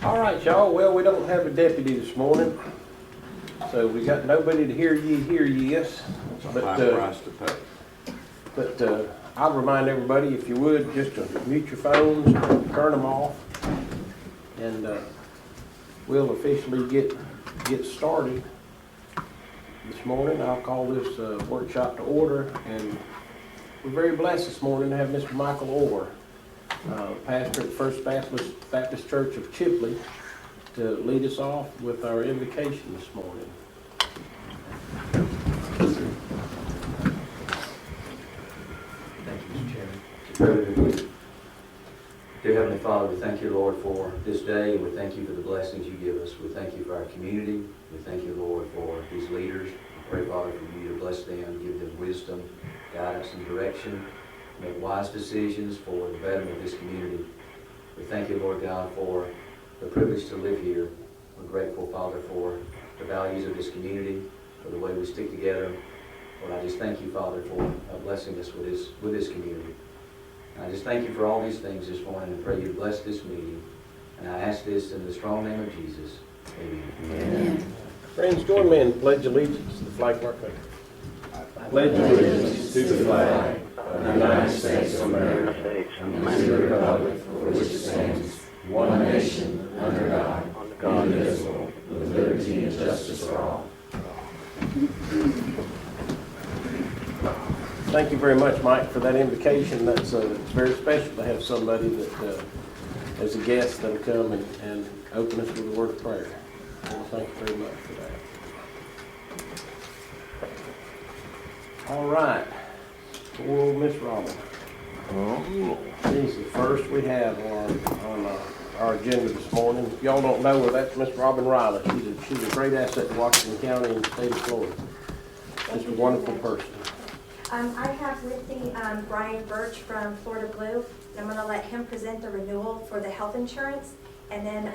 All right, y'all. Well, we don't have a deputy this morning, so we got nobody to hear yes. It's a high price to pay. But I'll remind everybody, if you would, just to mute your phones, turn them off, and we'll officially get started this morning. I'll call this workshop to order, and we're very blessed this morning to have Mr. Michael Orr, pastor at First Baptist Church of Chipley, to lead us off with our invocation this morning. Thank you, Mr. Chairman. Dear Heavenly Father, we thank you, Lord, for this day, and we thank you for the blessings you give us. We thank you for our community. We thank you, Lord, for these leaders. I pray, Father, for you to bless them, give them wisdom, guidance, and direction, make wise decisions for the betterment of this community. We thank you, Lord God, for the privilege to live here. We're grateful, Father, for the values of this community, for the way we stick together. Lord, I just thank you, Father, for blessing us with this community. And I just thank you for all these things this morning and pray you to bless this meeting. And I ask this in the strong name of Jesus. Amen. Amen. Friends, join me in pledge allegiance to the flag of our country. I pledge allegiance to the flag of the United States of America and to the republic for which it stands, one nation, under God, indivisible, with liberty and justice for all. Thank you very much, Mike, for that invocation. That's it's very special to have somebody that, as a guest, that'll come and open us with a word of prayer. Well, thank you very much for that. All right. Well, Miss Robin. She's the first we have on our agenda this morning. If y'all don't know her, that's Miss Robin Riley. She's a great asset to Washington County and the state of Florida. Just a wonderful person. I have with me Brian Birch from Florida Blue. I'm going to let him present the renewal for the health insurance, and then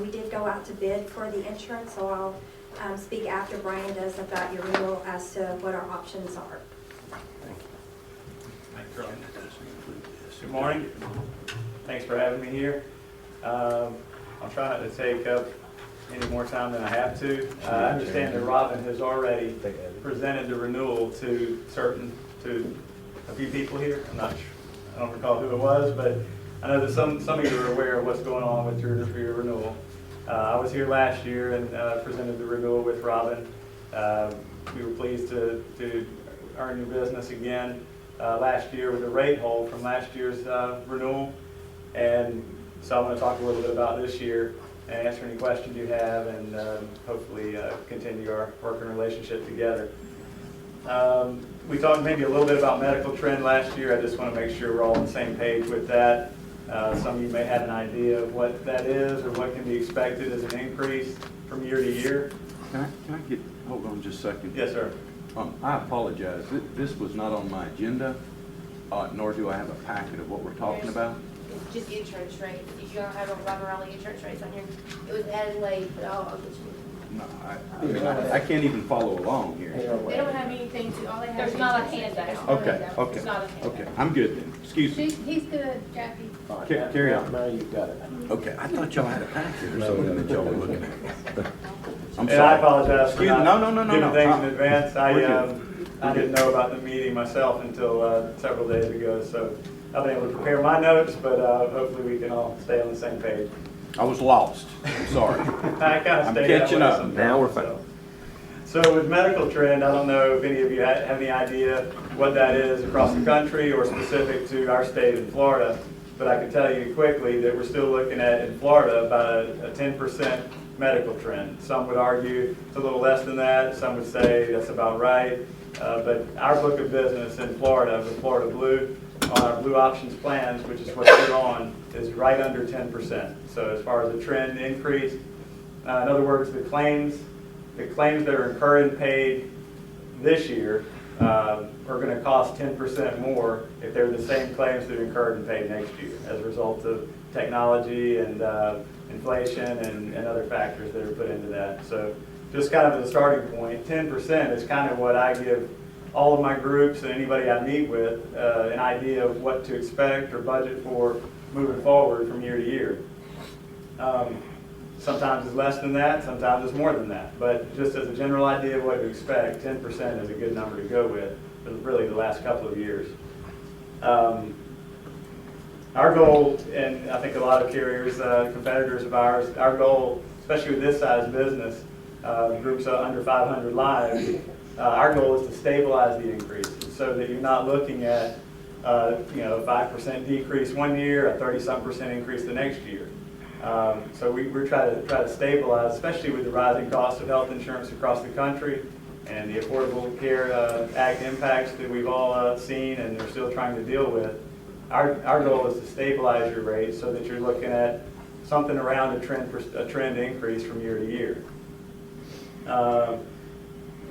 we did go out to bid for the insurance, so I'll speak after Brian does about your renewal as to what our options are. Good morning. Thanks for having me here. I'll try not to take up any more time than I have to. I understand that Robin has already presented the renewal to a few people here. I don't recall who it was, but I know that some of you are aware of what's going on with your renewal. I was here last year and presented the renewal with Robin. We were pleased to earn your business again last year with a rate hold from last year's renewal. And so I want to talk a little bit about this year and answer any questions you have, and hopefully continue our working relationship together. We talked maybe a little bit about medical trend last year. I just want to make sure we're all on the same page with that. Some of you may have an idea of what that is or what can be expected as an increase from year to year. Can I hold on just a second? Yes, sir. I apologize. This was not on my agenda, nor do I have a packet of what we're talking about. It's just insurance rates. Did you have a Robin Riley insurance rates on here? It was added late, but I'll get you. No, I can't even follow along here. They don't have anything to, all they have. There's not a handout. Okay, It's not a handout. okay. I'm good then. Excuse me. He's good, Jackie. Carry on. Now you've got it. Okay, I thought y'all had a packet or something that y'all were looking at. I'm And I sorry. apologize for Excuse me. not No. giving things in advance. We're I didn't know about the meeting myself until several days ago, so I've been able to prepare my notes, but hopefully we can all stay on the same page. I was lost. I'm sorry. I kind of I'm stay that catching way up. sometimes, Now we're fine. So with medical trend, I don't know if any of you have any idea what that is across the country or specific to our state in Florida, but I can tell you quickly that we're still looking at, in Florida, about a 10% medical trend. Some would argue it's a little less than that. Some would say that's about right. But our book of business in Florida, with Florida Blue, on our Blue Options plans, which is what we're on, is right under 10%. So as far as the trend increase, in other words, the claims that are incurred and paid this year are going to cost 10% more if they're the same claims that are incurred and paid next year as a result of technology and inflation and other factors that are put into that. So just kind of as a starting point, 10% is kind of what I give all of my groups and anybody I meet with an idea of what to expect or budget for moving forward from year to year. Sometimes it's less than that, sometimes it's more than that. But just as a general idea of what to expect, 10% is a good number to go with, for really the last couple of years. Our goal, and I think a lot of carriers, competitors of ours, our goal, especially with this size business, groups under 500 lives, our goal is to stabilize the increases so that you're not looking at a 5% decrease one year, a 30-some% increase the next year. So we're trying to stabilize, especially with the rising cost of health insurance across the country and the Affordable Care Act impacts that we've all seen and are still trying to deal with. Our goal is to stabilize your rates so that you're looking at something around a trend increase from year to year.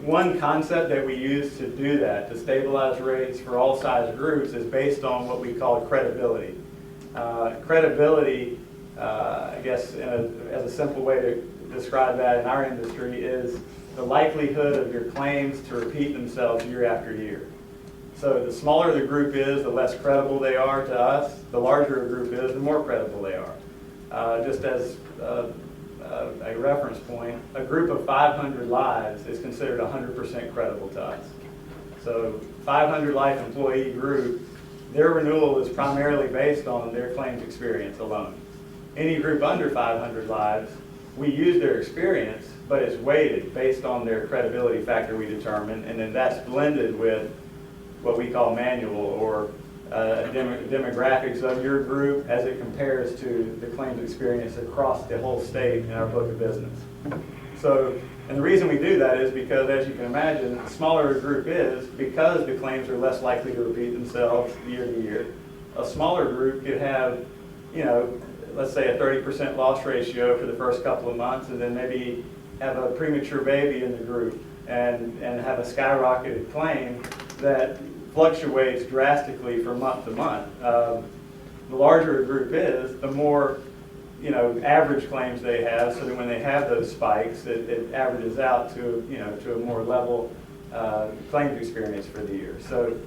One concept that we use to do that, to stabilize rates for all size groups, is based on what we call credibility. Credibility, I guess as a simple way to describe that in our industry, is the likelihood of your claims to repeat themselves year after year. So the smaller the group is, the less credible they are to us. The larger a group is, the more credible they are. Just as a reference point, a group of 500 lives is considered 100% credible to us. So 500 life employee group, their renewal is primarily based on their claims experience alone. Any group under 500 lives, we use their experience, but it's weighted based on their credibility factor we determine, and then that's blended with what we call manual, or demographics of your group as it compares to the claims experience across the whole state in our book of business. So, and the reason we do that is because, as you can imagine, the smaller a group is, because the claims are less likely to repeat themselves year to year, a smaller group could have, let's say a 30% loss ratio for the first couple of months, and then maybe have a premature baby in the group and have a skyrocketed claim that fluctuates drastically from month to month. The larger a group is, the more average claims they have, so that when they have those spikes, it averages out to to a more level claims experience for the year. So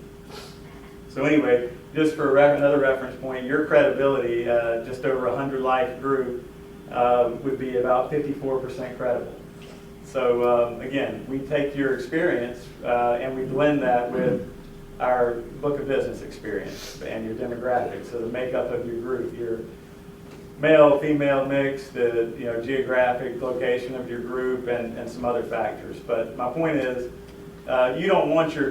anyway, just for another reference point, your credibility, just over 100 life group, would be about 54% credible. So again, we take your experience and we blend that with our book of business experience and your demographics, so the makeup of your group, your male, female mix, the geographic location of your group, and some other factors. But my point is, you don't want your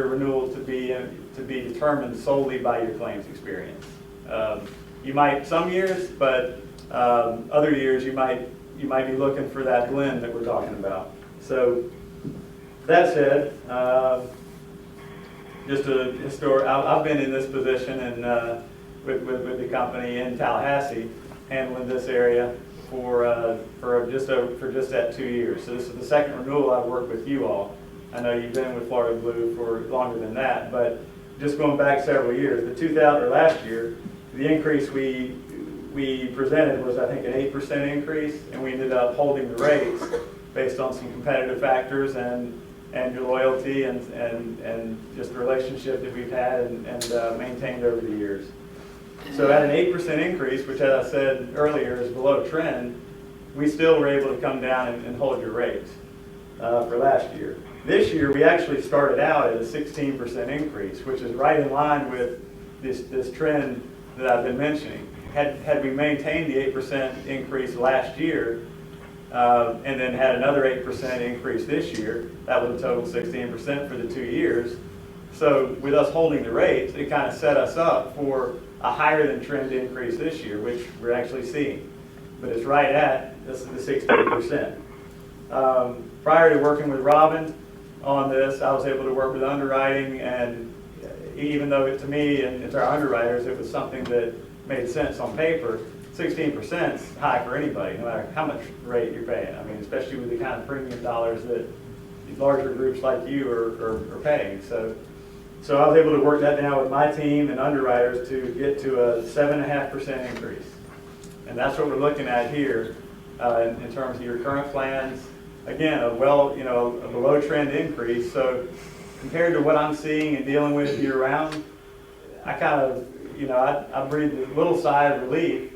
renewal to be determined solely by your claims experience. You might some years, but other years you might be looking for that blend that we're talking about. So that said, just a historic. I've been in this position and with the company in Tallahassee, handling this area for just that 2 years. So this is the second renewal I've worked with you all. I know you've been with Florida Blue for longer than that, but just going back several years, last year, the increase we presented was, I think, an 8% increase, and we ended up holding the rates based on some competitive factors and your loyalty and just the relationship that we've had and maintained over the years. So at an 8% increase, which, as I said earlier, is below trend, we still were able to come down and hold your rates for last year. This year, we actually started out at a 16% increase, which is right in line with this trend that I've been mentioning. Had we maintained the 8% increase last year, and then had another 8% increase this year, that would have totaled 16% for the 2 years. So with us holding the rates, it kind of set us up for a higher than trend increase this year, which we're actually seeing. But it's right at the 16%. Prior to working with Robin on this, I was able to work with underwriting, and even though to me and to our underwriters it was something that made sense on paper, 16% is high for anybody, no matter how much rate you're paying. I mean, especially with the kind of premium dollars that these larger groups like you are paying. So I was able to work that down with my team and underwriters to get to a 7.5% increase. And that's what we're looking at here in terms of your current plans. Again, a below trend increase. So compared to what I'm seeing and dealing with year round, I kind of, I breathed a little sigh of relief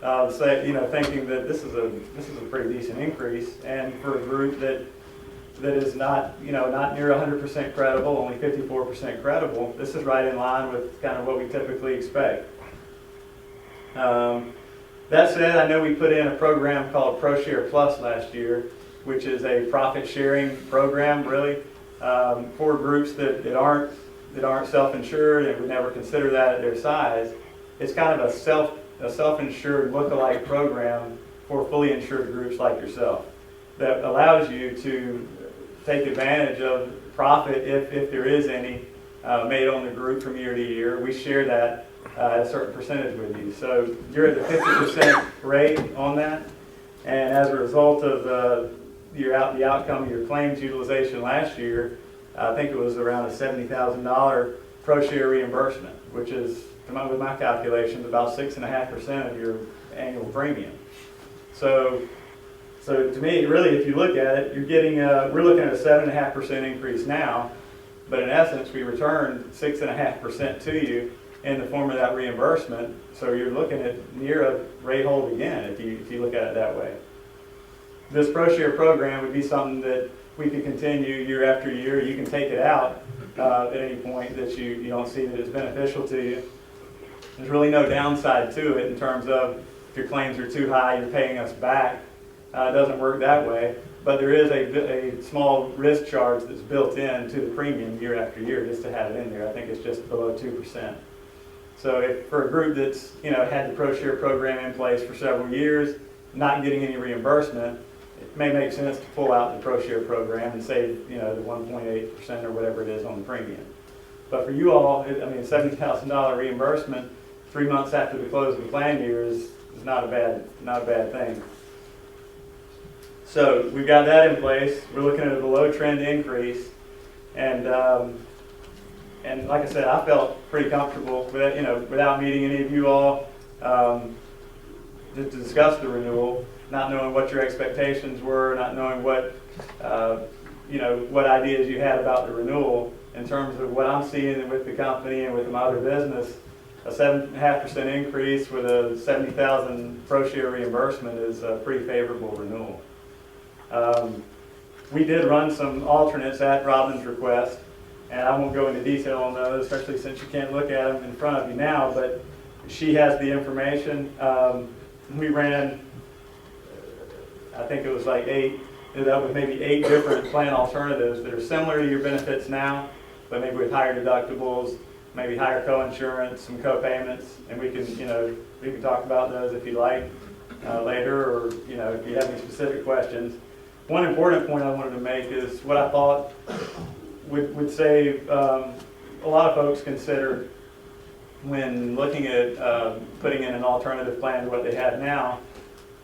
thinking that this is a pretty decent increase, and for a group that is not near 100% credible, only 54% credible, this is right in line with kind of what we typically expect. That said, I know we put in a program called ProShare Plus last year, which is a profit-sharing program, really, for groups that aren't self-insured and would never consider that at their size. It's kind of a self-insured look-alike program for fully insured groups like yourself that allows you to take advantage of profit, if there is any, made on the group from year to year. We share that at a certain percentage with you. So you're at the 50% rate on that, and as a result of the outcome of your claims utilization last year, I think it was around a $70,000 ProShare reimbursement, which is, with my calculations, about 6.5% of your annual premium. So to me, really, if you look at it, you're getting we're looking at a 7.5% increase now, but in essence, we returned 6.5% to you in the form of that reimbursement. So you're looking at near a rate hold again if you look at it that way. This ProShare program would be something that we could continue year after year. You can take it out at any point that you don't see that it's beneficial to you. There's really no downside to it in terms of if your claims are too high, you're paying us back. It doesn't work that way, but there is a small risk charge that's built into the premium year after year just to have it in there. I think it's just below 2%. So if for a group that's had the ProShare program in place for several years, not getting any reimbursement, it may make sense to pull out the ProShare program and save the 1.8% or whatever it is on the premium. But for you all, $70,000 reimbursement 3 months after the close of the plan year is not a bad thing. So we've got that in place. We're looking at a below trend increase, and like I said, I felt pretty comfortable with it, without meeting any of you all to discuss the renewal, not knowing what your expectations were, not knowing what ideas you had about the renewal. In terms of what I'm seeing with the company and with my other business, a 7.5% increase with a $70,000 ProShare reimbursement is a pretty favorable renewal. We did run some alternates at Robin's request, and I won't go into detail on those, especially since you can't look at them in front of you now, but she has the information. We ran, I think it was like maybe eight different plan alternatives that are similar to your benefits now, but maybe with higher deductibles, maybe higher co-insurance, some co-payments, and we can talk about those if you like later, or if you have any specific questions. One important point I wanted to make is what I thought would save a lot of folks consider when looking at putting in an alternative plan to what they have now.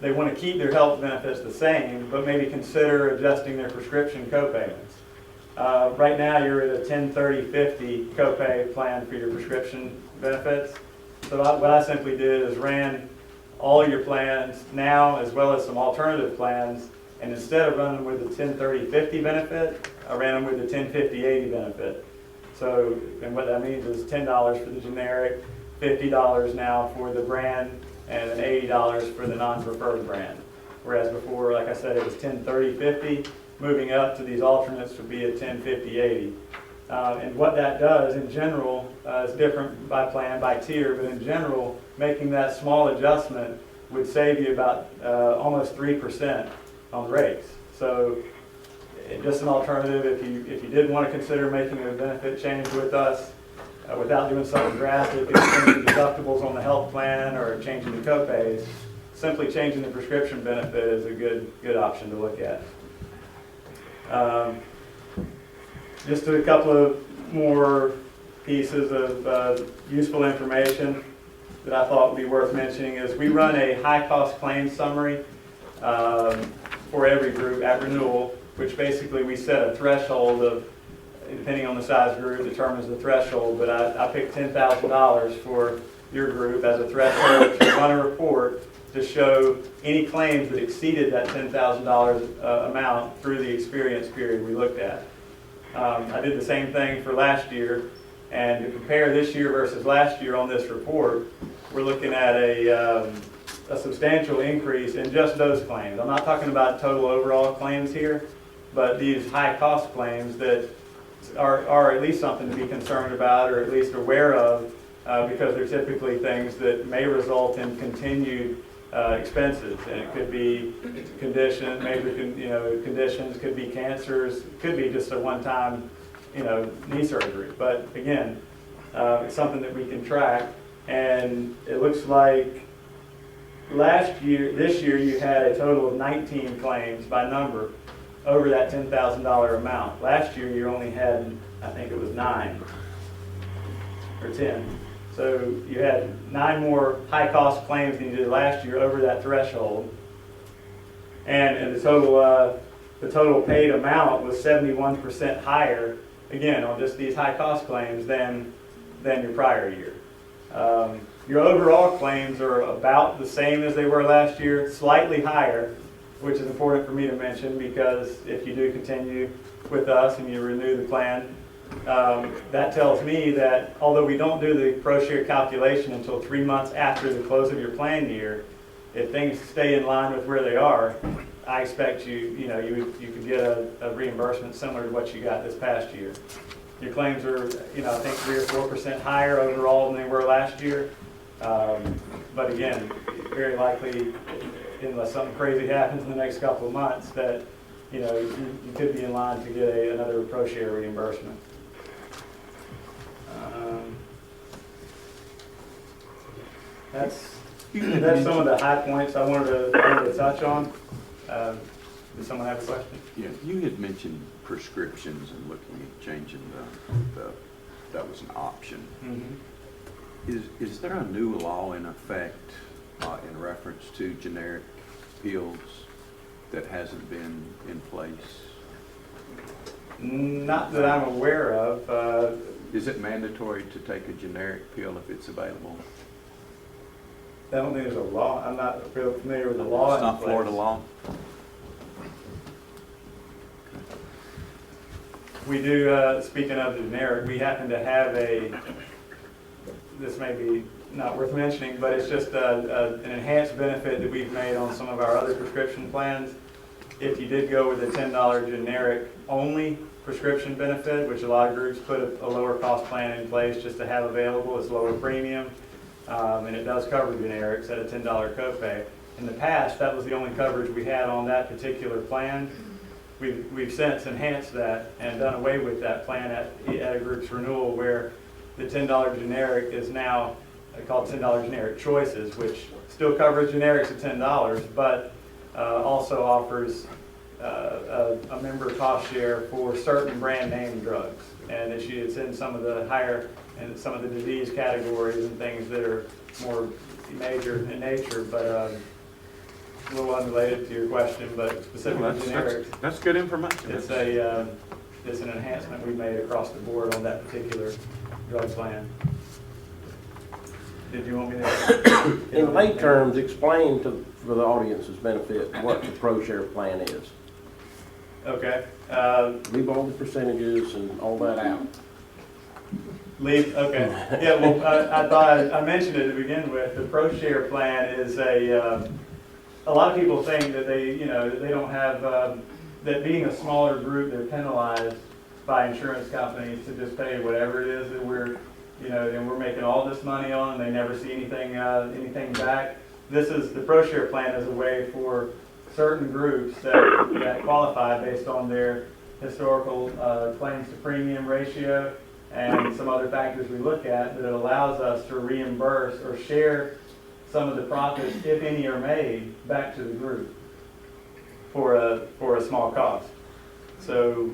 They want to keep their health benefits the same, but maybe consider adjusting their prescription co-payments. Right now you're at a 10/30/50 copay plan for your prescription benefits. So what I simply did is ran all your plans now as well as some alternative plans, and instead of running with the 10/30/50 benefit, I ran them with the 10/50/80 benefit. So, and what that means is $10 for the generic, $50 now for the brand, and then $80 for the non-preferred brand. Whereas before, like I said, it was 10/30/50. Moving up to these alternates would be a 10/50/80. And what that does in general is different by plan, by tier, but in general, making that small adjustment would save you about almost 3% on rates. So just an alternative if you did want to consider making a benefit change with us without doing something drastic, changing deductibles on the health plan or changing the copays, simply changing the prescription benefit is a good option to look at. Just a couple of more pieces of useful information that I thought would be worth mentioning is we run a high-cost claim summary for every group at renewal, which basically we set a threshold of, depending on the size group, determines the threshold, but I picked $10,000 for your group as a threshold to run a report to show any claims that exceeded that $10,000 amount through the experience period we looked at. I did the same thing for last year, and to compare this year versus last year on this report, we're looking at a a substantial increase in just those claims. I'm not talking about total overall claims here, but these high-cost claims that are at least something to be concerned about or at least aware of, because they're typically things that may result in continued expenses. And it could be condition, conditions, could be cancers, could be just a one-time, knee surgery. But again, it's something that we can track. And it looks like this year you had a total of 19 claims by number over that $10,000 amount. Last year you only had, I think it was 9 or 10. So you had 9 more high-cost claims than you did last year over that threshold. And the total paid amount was 71% higher, again, on just these high-cost claims than your prior year. Your overall claims are about the same as they were last year, slightly higher, which is important for me to mention because if you do continue with us and you renew the plan, that tells me that although we don't do the pro-share calculation until 3 months after the close of your plan year, if things stay in line with where they are, I expect you could get a reimbursement similar to what you got this past year. Your claims are, I think 3 or 4% higher overall than they were last year. But again, very likely, unless something crazy happens in the next couple of months, that you could be in line to get another pro-share reimbursement. That's some of the high points I wanted to touch on. Does someone have a question? Yeah, you had mentioned prescriptions and looking at changing that was an option. Mm-hmm. Is there a new law in effect in reference to generic pills that hasn't been in place? Not that I'm aware of. Is it mandatory to take a generic pill if it's available? I don't think there's a law. I'm not real familiar with the law. It's not Florida law? We do, speaking of the generic, we happen to have this may be not worth mentioning, but it's just an enhanced benefit that we've made on some of our other prescription plans. If you did go with a $10 generic only prescription benefit, which a lot of groups put a lower cost plan in place just to have available, it's lower premium, and it does cover generics at a $10 copay. In the past, that was the only coverage we had on that particular plan. We've since enhanced that and done away with that plan at a group's renewal, where the $10 generic is now called $10 generic choices, which still covers generics at $10, but also offers a member cost share for certain brand name drugs. And it's in some of the higher and some of the disease categories and things that are more major in nature, but a little unrelated to your question, but specifically generics. That's good information. It's an enhancement we've made across the board on that particular drug plan. Did you want me to? In lay terms, explain for the audience's benefit what the pro-share plan is. Okay. Leave all the percentages and all that out. Okay. Yeah, well, I thought I mentioned it to begin with. The pro-share plan is a lot of people think that they don't have, that being a smaller group, they're penalized by insurance companies to just pay whatever it is that we're making all this money on, and they never see anything back. The pro-share plan is a way for certain groups that qualify based on their historical claims to premium ratio and some other factors we look at, that it allows us to reimburse or share some of the profits, if any are made, back to the group for a small cost. So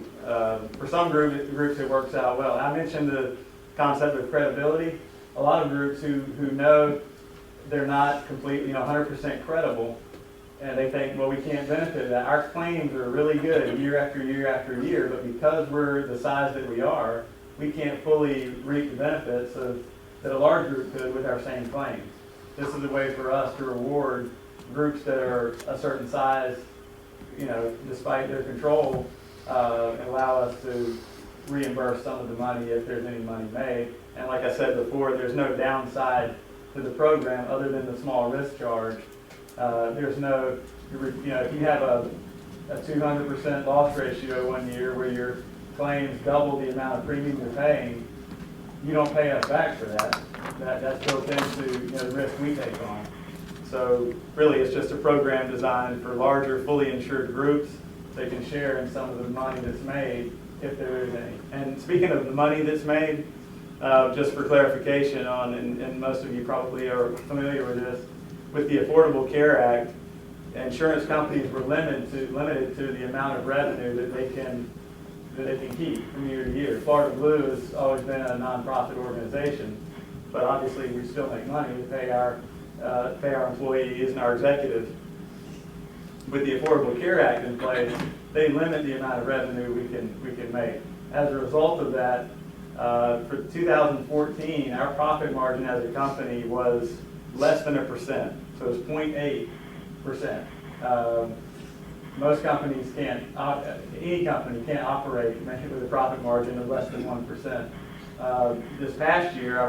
for some groups it works out well. I mentioned the concept of credibility. A lot of groups who know they're not completely 100% credible, and they think, well, we can't benefit that. Our claims are really good year after year after year, but because we're the size that we are, we can't fully reap the benefits that a large group could with our same claims. This is a way for us to reward groups that are a certain size, despite their control, and allow us to reimburse some of the money if there's any money made. And like I said before, there's no downside to the program other than the small risk charge There's no, if you have a 200% loss ratio one year where your claims double the amount of premium you're paying, you don't pay us back for that. That's built into the risk we take on. So really, it's just a program designed for larger, fully insured groups. They can share in some of the money that's made, if there is any. And speaking of the money that's made, just for clarification on, and most of you probably are familiar with this, with the Affordable Care Act, insurance companies were limited to the amount of revenue that they can keep from year to year. Florida Blue has always been a nonprofit organization, but obviously we still make money to pay our employees and our executives. With the Affordable Care Act in place, they limit the amount of revenue we can make. As a result of that, for 2014, our profit margin as a company was less than 1%, so it was 0.8%. Most companies any company can't operate with a profit margin of less than 1%. This past year,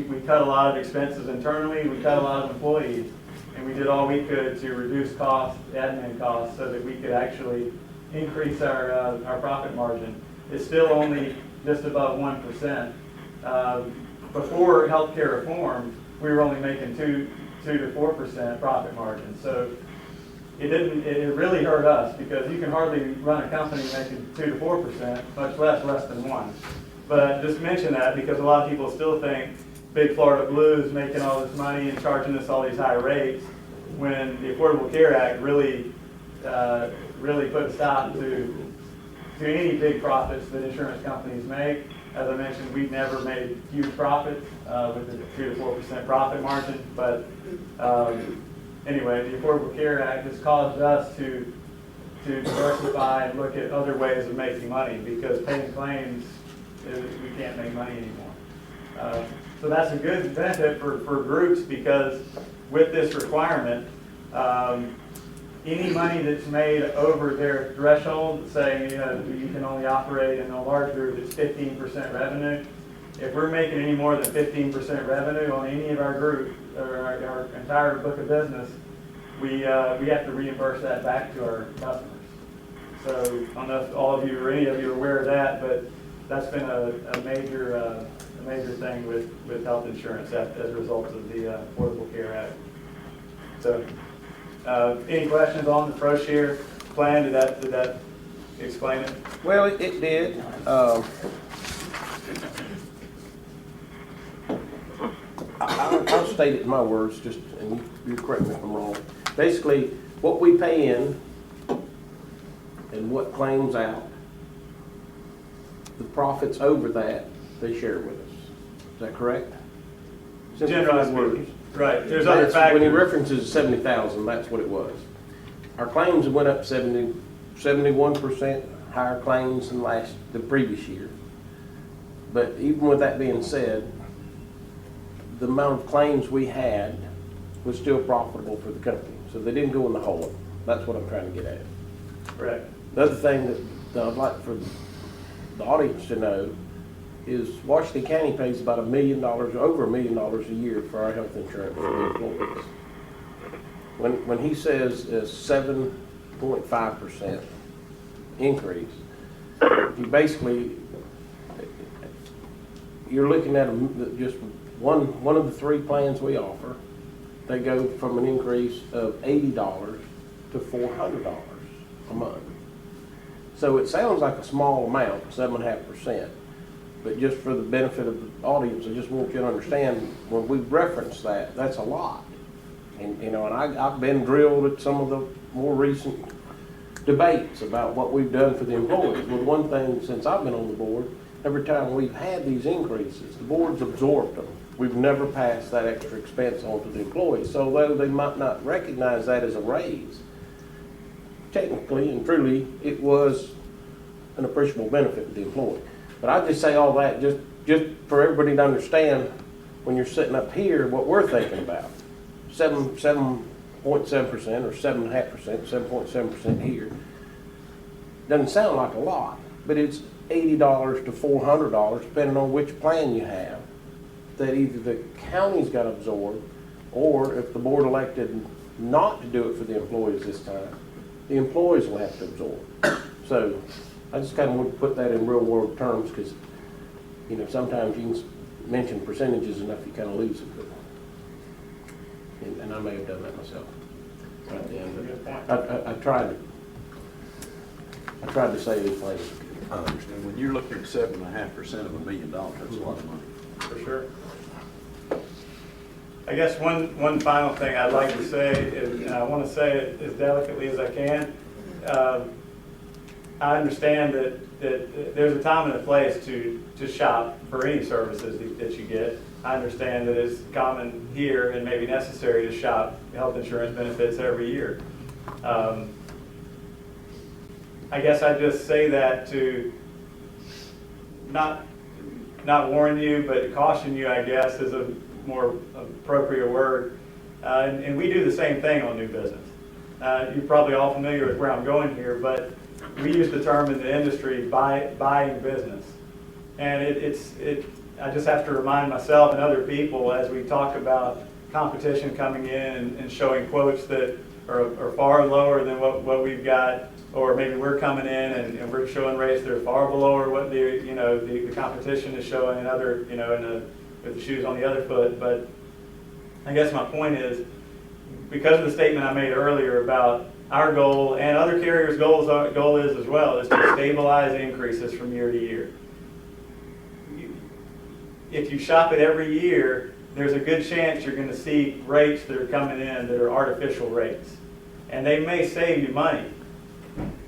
we cut a lot of expenses internally, we cut a lot of employees, and we did all we could to reduce costs, admin costs, so that we could actually increase our profit margin. It's still only just above 1%. Before healthcare reform, we were only making 2 to 4% profit margin. So it really hurt us, because you can hardly run a company making 2 to 4%, much less than 1. But just mention that because a lot of people still think Big Florida Blue is making all this money and charging us all these high rates, when the Affordable Care Act really put a stop to any big profits that insurance companies make. As I mentioned, we've never made huge profits with a 2 to 4% profit margin, but anyway, the Affordable Care Act has caused us to diversify and look at other ways of making money, because paying claims, we can't make money anymore. So that's a good benefit for groups, because with this requirement, any money that's made over their threshold, saying you can only operate in a large group, it's 15% revenue. If we're making any more than 15% revenue on any of our group, or our entire book of business, we have to reimburse that back to our customers. So I don't know if all of you or any of you are aware of that, but that's been a major thing with health insurance as a result of the Affordable Care Act. So, any questions on the ProShare plan? Did that explain it? Well, it did. I'll state it in my words, and you correct me if I'm wrong. Basically, what we pay in and what claims out, the profits over that, they share with us. Is that correct? Generally speaking. Right. There's other factors. When he references 70,000, that's what it was. Our claims went up 71% higher claims than the previous year. But even with that being said, the amount of claims we had was still profitable for the company. So they didn't go in the hole. That's what I'm trying to get at. Correct. The other thing that I'd like for the audience to know is Washington County pays about $1 million, over $1 million a year for our health insurance for the employees. When he says a 7.5% increase, you're looking at just one of the 3 plans we offer. They go from an increase of $80 to $400 a month. So it sounds like a small amount, 7.5%. But just for the benefit of the audience, I just want you to understand, when we reference that, that's a lot. And I've been drilled at some of the more recent debates about what we've done for the employees. Well, one thing since I've been on the board, every time we've had these increases, the board's absorbed them. We've never passed that extra expense on to the employees. So although they might not recognize that as a raise, technically and truly, it was an appreciable benefit to the employee. But I just say all that just for everybody to understand, when you're sitting up here, what we're thinking about. 7.7% or 7.5%, 7.7% here. Doesn't sound like a lot, but it's $80 to $400, depending on which plan you have, that either the county's got to absorb, or if the board elected not to do it for the employees this time, the employees will have to absorb. So I just kind of want to put that in real world terms because, you know, sometimes you can mention percentages enough, you kind of lose it. But, and I may have done that myself right at the end. Good point. I tried to say these things. I understand. When you're looking at 7.5% of $1 million, that's a lot of money. For sure. I guess one final thing I'd like to say is, and I want to say it as delicately as I can. I understand that there's a time and a place to shop for any services that you get. I understand that it's common here and maybe necessary to shop health insurance benefits every year. I guess I just say that to not warn you, but caution you, I guess, is a more appropriate word. And we do the same thing on new business. You're probably all familiar with where I'm going here, but we use the term in the industry, buying business. And I just have to remind myself and other people as we talk about competition coming in and showing quotes that are far lower than what we've got, or maybe we're coming in and we're showing rates that are far below what the competition is showing, and other, with the shoes on the other foot. But I guess my point is, because of the statement I made earlier about our goal and other carriers' goal is as well, is to stabilize increases from year to year. If you shop it every year, there's a good chance you're going to see rates that are coming in that are artificial rates. And they may save you money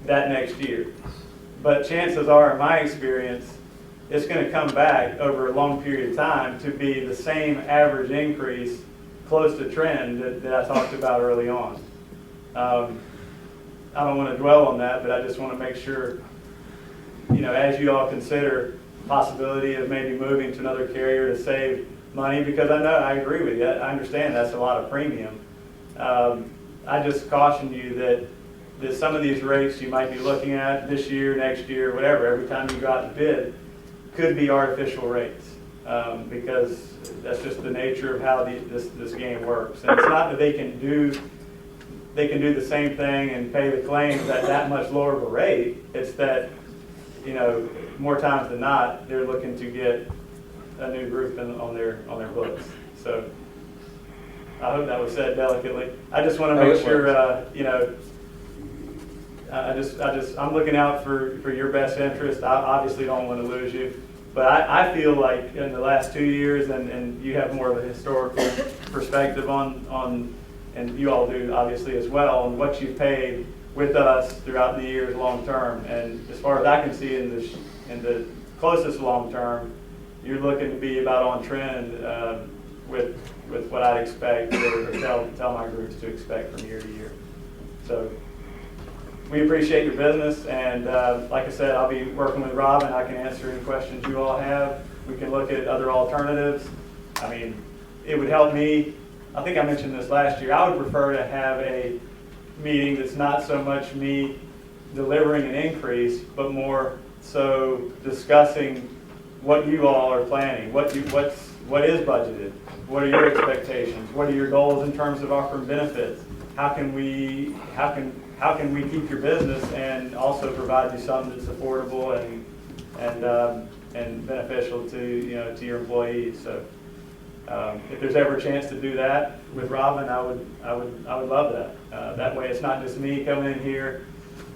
that next year. But chances are, in my experience, it's going to come back over a long period of time to be the same average increase close to trend that I talked about early on. I don't want to dwell on that, but I just want to make sure, as you all consider possibility of maybe moving to another carrier to save money, because I agree with you. I understand that's a lot of premium. I just caution you that some of these rates you might be looking at this year, next year, whatever, every time you go out and bid, could be artificial rates, because that's just the nature of how this game works. And it's not that they can do the same thing and pay the claims at that much lower of a rate. It's that, more times than not, they're looking to get a new group on their books. So I hope that was said delicately. I just want to make sure, I'm looking out for your best interest. I obviously don't want to lose you, but I feel like in the last 2 years, and you have more of a historical perspective on, and you all do obviously as well, on what you've paid with us throughout the years long term. And as far as I can see in the closest long term, you're looking to be about on trend with what I'd expect or tell my groups to expect from year to year. So we appreciate your business, and like I said, I'll be working with Rob, and I can answer any questions you all have. We can look at other alternatives. I mean, it would help me. I think I mentioned this last year. I would prefer to have a meeting that's not so much me delivering an increase, but more so discussing what you all are planning, what is budgeted, what are your expectations, what are your goals in terms of offering benefits, how can we keep your business and also provide you something that's affordable and beneficial to your employees. So if there's ever a chance to do that with Robin, I would love that. That way, it's not just me coming in here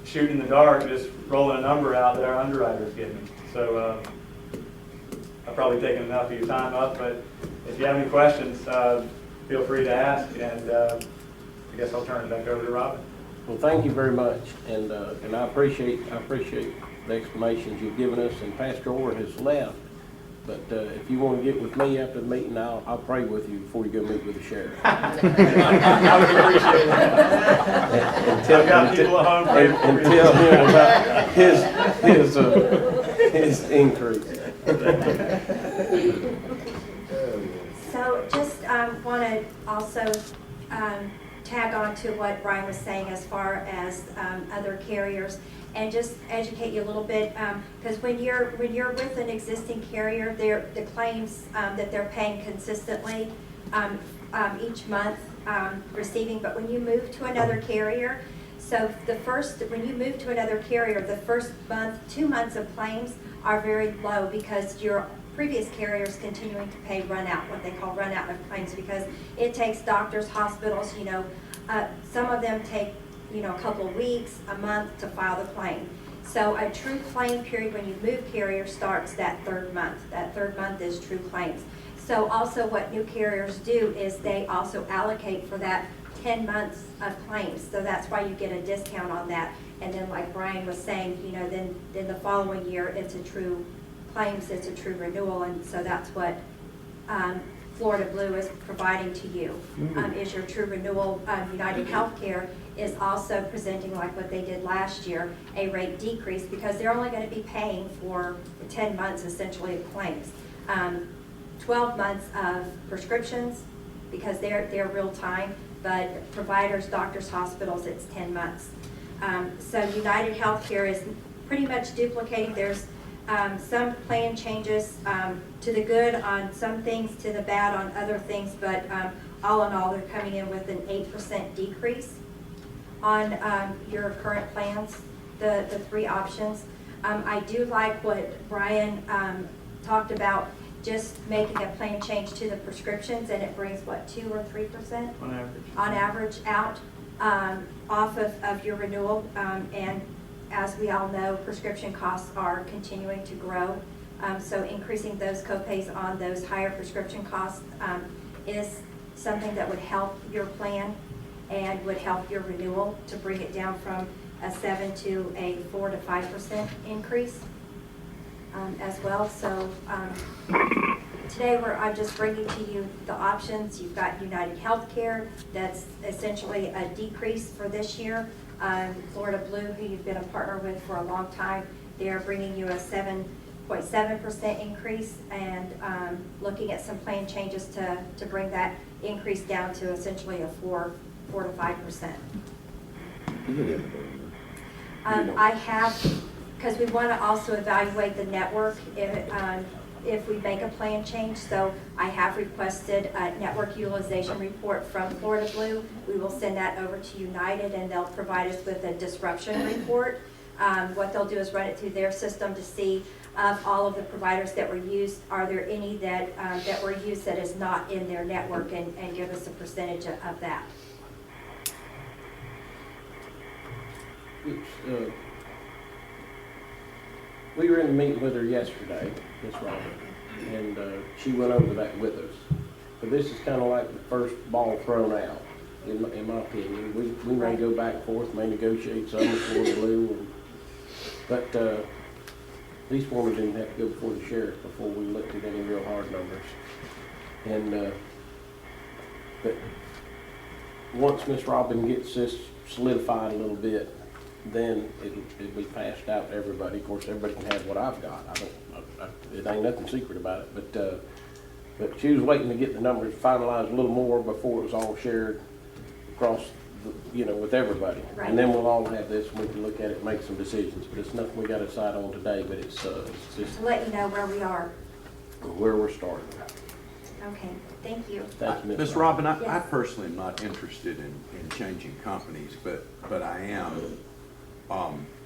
shooting in the dark, just rolling a number out that our underwriters give me. So I've probably taken enough of your time up, but if you have any questions, feel free to ask, and I guess I'll turn it back over to Robin. Well, thank you very much, and I appreciate the explanations you've given us. And Pastor Orr has left, but if you want to get with me after the meeting, I'll pray with you before you go meet with the sheriff. I would appreciate it. I've got people at home praying for and you. tell him about his increase. So just want to also tag on to what Brian was saying as far as other carriers, and just educate you a little bit, because when you're with an existing carrier, the claims that they're paying consistently, each month receiving, but when you move to another carrier, so when you move to another carrier, the first month, 2 months of claims are very low because your previous carrier is continuing to pay run out, what they call run out of claims, because it takes doctors, hospitals, some of them take, a couple of weeks, a month to file the claim. So a true claim period when you move carrier starts that third month. That third month is true claims. So also what new carriers do is they also allocate for that 10 months of claims. So that's why you get a discount on that. And then like Brian was saying, then the following year it's a true claims, it's a true renewal. And so that's what Florida Blue is providing to you, is your true renewal. United Healthcare is also presenting, like what they did last year, a rate decrease because they're only going to be paying for 10 months essentially of claims. 12 months of prescriptions because they're real time, but providers, doctors, hospitals, it's 10 months. So United Healthcare is pretty much duplicating. There's some plan changes to the good on some things, to the bad on other things, but all in all, they're coming in with an 8% decrease on your current plans, the 3 options. I do like what Brian talked about, just making a plan change to the prescriptions, and it brings what, 2 or 3% On average. on average out off of your renewal. And as we all know, prescription costs are continuing to grow. So increasing those copays on those higher prescription costs is something that would help your plan and would help your renewal to bring it down from a 7 to a 4 to 5% increase as well. So today I'm just bringing to you the options. You've got United Healthcare, that's essentially a decrease for this year. Florida Blue, who you've been a partner with for a long time, they're bringing you a 7.7% increase, and looking at some plan changes to bring that increase down to essentially a 4 to 5%. I have, because we want to also evaluate the network if we make a plan change. So I have requested a network utilization report from Florida Blue. We will send that over to United, and they'll provide us with a disruption report. What they'll do is run it through their system to see of all of the providers that were used, are there any that were used that is not in their network, and give us a percentage of that. We were in a meeting with her yesterday, Miss Robin, and she went over that with us. But this is kind of like the first ball thrown out, in my opinion. We may go back and forth, may negotiate some with Florida Blue, but these women didn't have to go before the sheriff before we looked at any real hard numbers. And but once Miss Robin gets this solidified a little bit, then it'll be passed out to everybody. Of course, everybody can have what I've got. It ain't nothing secret about it. But she was waiting to get the numbers finalized a little more before it was all shared across, with everybody. Right. And then we'll all have this, and we can look at it and make some decisions. But it's nothing we got to decide on today. But it's just To let you know where we are. where we're starting. Okay, thank you. Thank you, Miss Robin, I Yes. personally am not interested in changing companies, but I am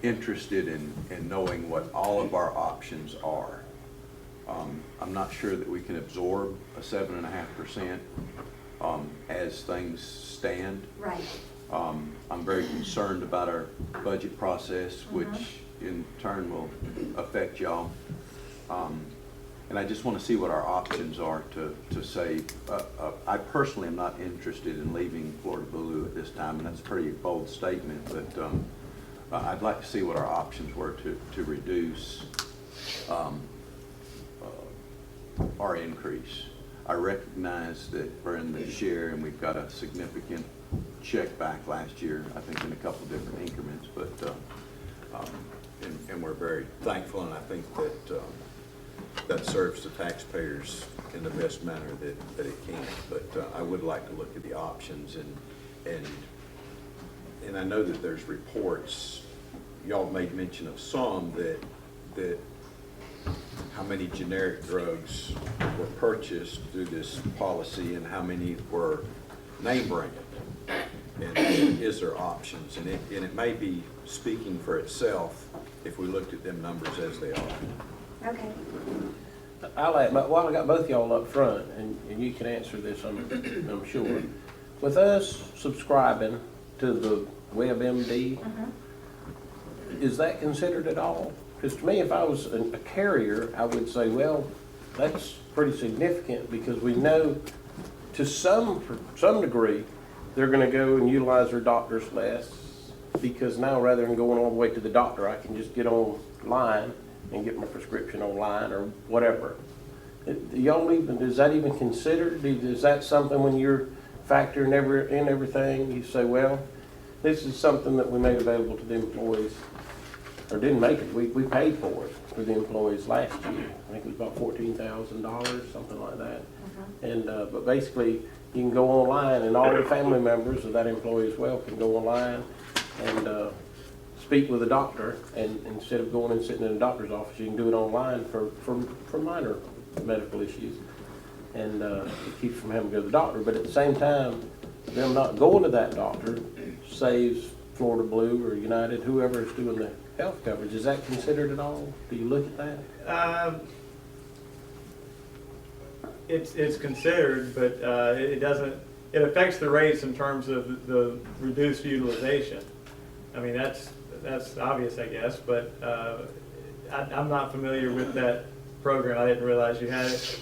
interested in knowing what all of our options are. I'm not sure that we can absorb a 7.5% as things stand. Right. I'm very concerned about our budget process, which in turn will affect y'all. And I just want to see what our options are to save. I personally am not interested in leaving Florida Blue at this time, and that's a pretty bold statement, but I'd like to see what our options were to reduce our increase. I recognize that we're in the share and we've got a significant check back last year, I think in a couple of different increments, but and we're very thankful, and I think that that serves the taxpayers in the best manner that it can. But I would like to look at the options, and I know that there's reports, y'all made mention of some that how many generic drugs were purchased through this policy and how many were name branded? And is there options? And it may be speaking for itself if we looked at them numbers as they are. Okay. I'll add, while I got both y'all up front, and you can answer this, I'm sure. With us subscribing to the WebMD, is that considered at all? Because to me, if I was a carrier, I would say, well, that's pretty significant because we know to some degree, they're gonna go and utilize their doctors less because now rather than going all the way to the doctor, I can just get online and get my prescription online or whatever. Y'all even, is that even considered? Is that something when you're factoring in everything, you say, well, this is something that we made available to the employees, or didn't make it, we paid for it for the employees last year. I think it was about $14,000, something like that. And, but basically, you can go online and all the family members of that employee as well can go online and speak with a doctor, and instead of going and sitting in a doctor's office, you can do it online for minor medical issues. And it keeps from having to go to the doctor, but at the same time, them not going to that doctor saves Florida Blue or United, whoever is doing the health coverage. Is that considered at all? Do you look at that? It's considered, but it doesn't, it affects the rates in terms of the reduced utilization. I mean, that's obvious, I guess, but I'm not familiar with that program. I didn't realize you had it.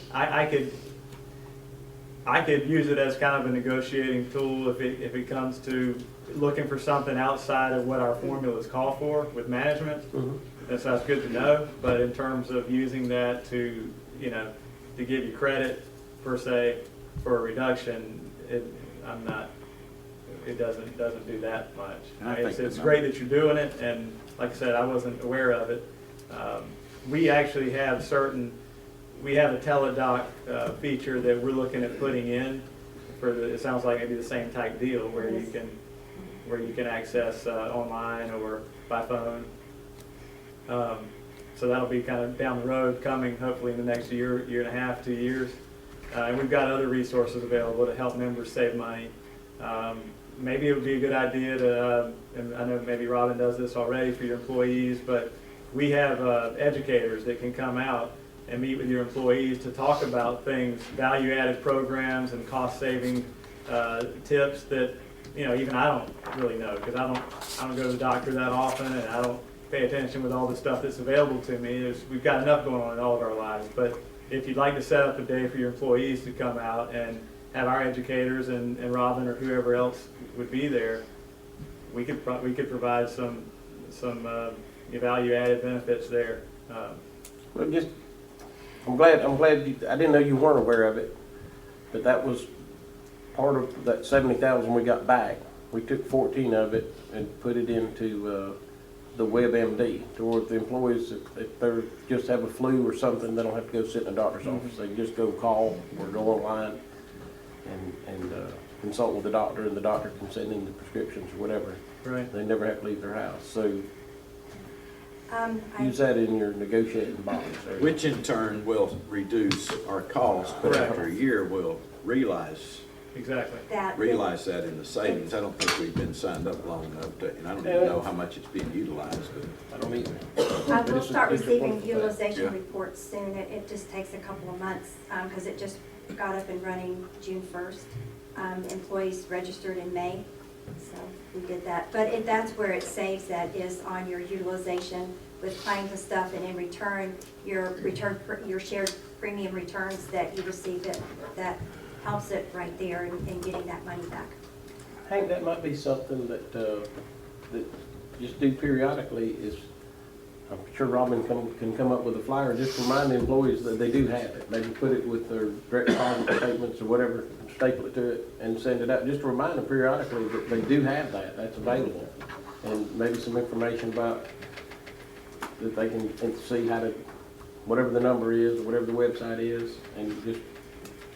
I could use it as kind of a negotiating tool if it comes to looking for something outside of what our formulas call for with management. And so that's good to know, but in terms of using that to, you know, to give you credit per se for a reduction, it doesn't do that much. It's great that you're doing it, and like I said, I wasn't aware of it. We actually have we have a teledoc feature that we're looking at putting in for it sounds like maybe the same type deal where you can access online or by phone. So that'll be kind of down the road coming, hopefully in the next year and a half, 2 years. And we've got other resources available to help members save money. Maybe it would be a good idea to, and I know maybe Robin does this already for your employees, but we have educators that can come out and meet with your employees to talk about things, value-added programs and cost-saving tips that, you know, even I don't really know because I don't go to the doctor that often, and I don't pay attention with all the stuff that's available to me. We've got enough going on in all of our lives. But if you'd like to set up a day for your employees to come out and have our educators and Robin or whoever else would be there, we could provide some value-added benefits there. Well, I'm glad I didn't know you weren't aware of it, but that was part of that 70,000 we got back. We took 14 of it and put it into the WebMD, to where the employees, if they just have a flu or something, they don't have to go sit in a doctor's office. They can just go call or go online and consult with the doctor, and the doctor can send in the prescriptions or whatever. Right. They never have to leave their house. So use that in your negotiating box. Which in turn will reduce our costs, but after a year, we'll realize Exactly. that in the savings. I don't think we've been signed up long enough to, and I don't even know how much it's being utilized. I don't either. We'll start receiving utilization Yeah. reports soon. It just takes a couple of months because it just got up and running June 1st. Employees registered in May, so we did that. But that's where it saves, that is on your utilization with claims and stuff, and in return, your shared premium returns that you receive, that helps it right there in getting that money back. Hank, that might be something that just do periodically. Is I'm sure Robin can come up with a flyer. Just remind the employees that they do have it. Maybe put it with their direct deposit statements or whatever, staple it to it and send it out. Just to remind them periodically that they do have that. That's available, and maybe some information about that they can see how to, whatever the number is or whatever the website is, and just,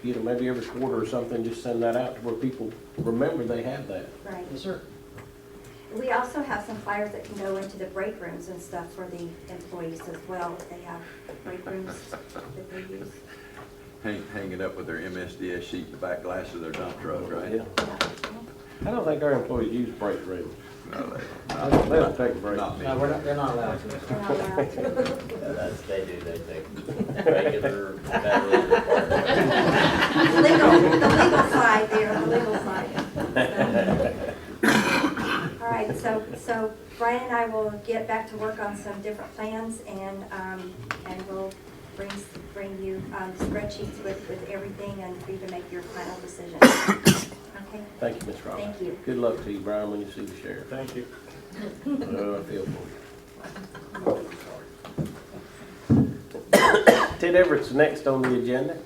you know, maybe every quarter or something, just send that out to where people remember they have that. Right. Yes, sir. We also have some flyers that can go into the break rooms and stuff for the employees as well. They have break rooms that they use. Hang it up with their MSDS sheet in the back glass of their dump truck, right? Yeah. I don't think our employees use break rooms. No, They don't take breaks. Not me. No, they're not allowed to. They're not allowed to. They do, they take regular, federal requirements. The legal side there, the legal side. All right, so Brian and I will get back to work on some different plans, and we'll bring you spreadsheets with everything, and for you to make your final decision. Okay? Thank you, Ms. Roberts. Thank you. Good luck to you, Brian, when you see the sheriff. Thank you. I feel for you. Ted Everett's next on the agenda.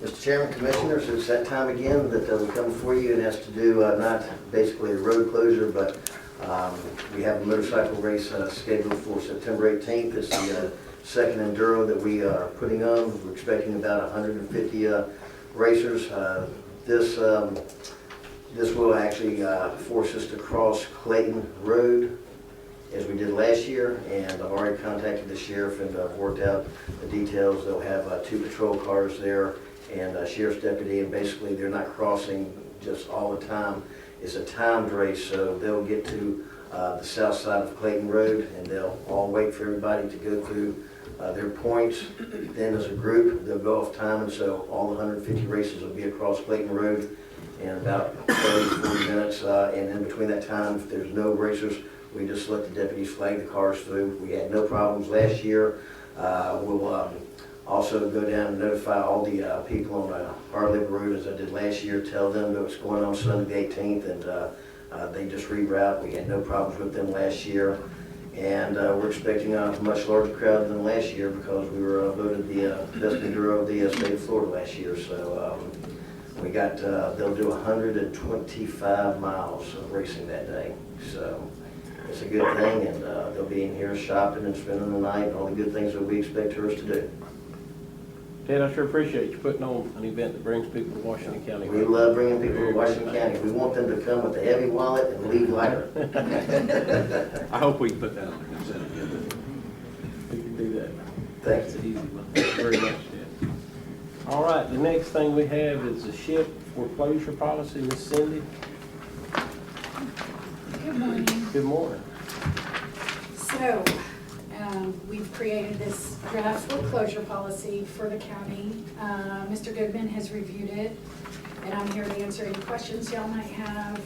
Mr. Chairman, Commissioners, it's that time again that we come before you, and has to do not basically a road closure, but we have a motorcycle race scheduled for September 18th. It's the second enduro that we are putting on. We're expecting about 150 racers. This will actually force us to cross Clayton Road as we did last year, and I've already contacted the sheriff and worked out the details. They'll have 2 patrol cars there and a sheriff's deputy, and basically they're not crossing just all the time. It's a timed race, so they'll get to the south side of Clayton Road, and they'll all wait for everybody to go through their points. Then as a group, they'll go off time, and so all the 150 races will be across Clayton Road in about 30 to 40 minutes. And in between that time, if there's no racers, we just let the deputies flag the cars through. We had no problems last year. We'll also go down and notify all the people on our Liver Road, as I did last year, tell them that what's going on Sunday the 18th, and they just reroute. We had no problems with them last year. And we're expecting a much larger crowd than last year, because we were voted the best enduro of the state of Florida last year. So we got, they'll do 125 miles of racing that day. So it's a good thing, and they'll be in here shopping and spending the night, and all the good things that we expect tourists to do. Ted, I sure appreciate you putting on an event that brings people to Washington County. We love bringing people to Washington County. We want them to come with a heavy wallet and leave lighter. I hope we can put that on the consent agenda. We can do that. Thank That's you. an easy one. Thank you very much, Ted. All right, the next thing we have is the SHIP foreclosure policy. Miss Cindy, Good morning. good morning. So, we've created this draft foreclosure policy for the county. Mr. Goodman has reviewed it, and I'm here to answer any questions y'all might have,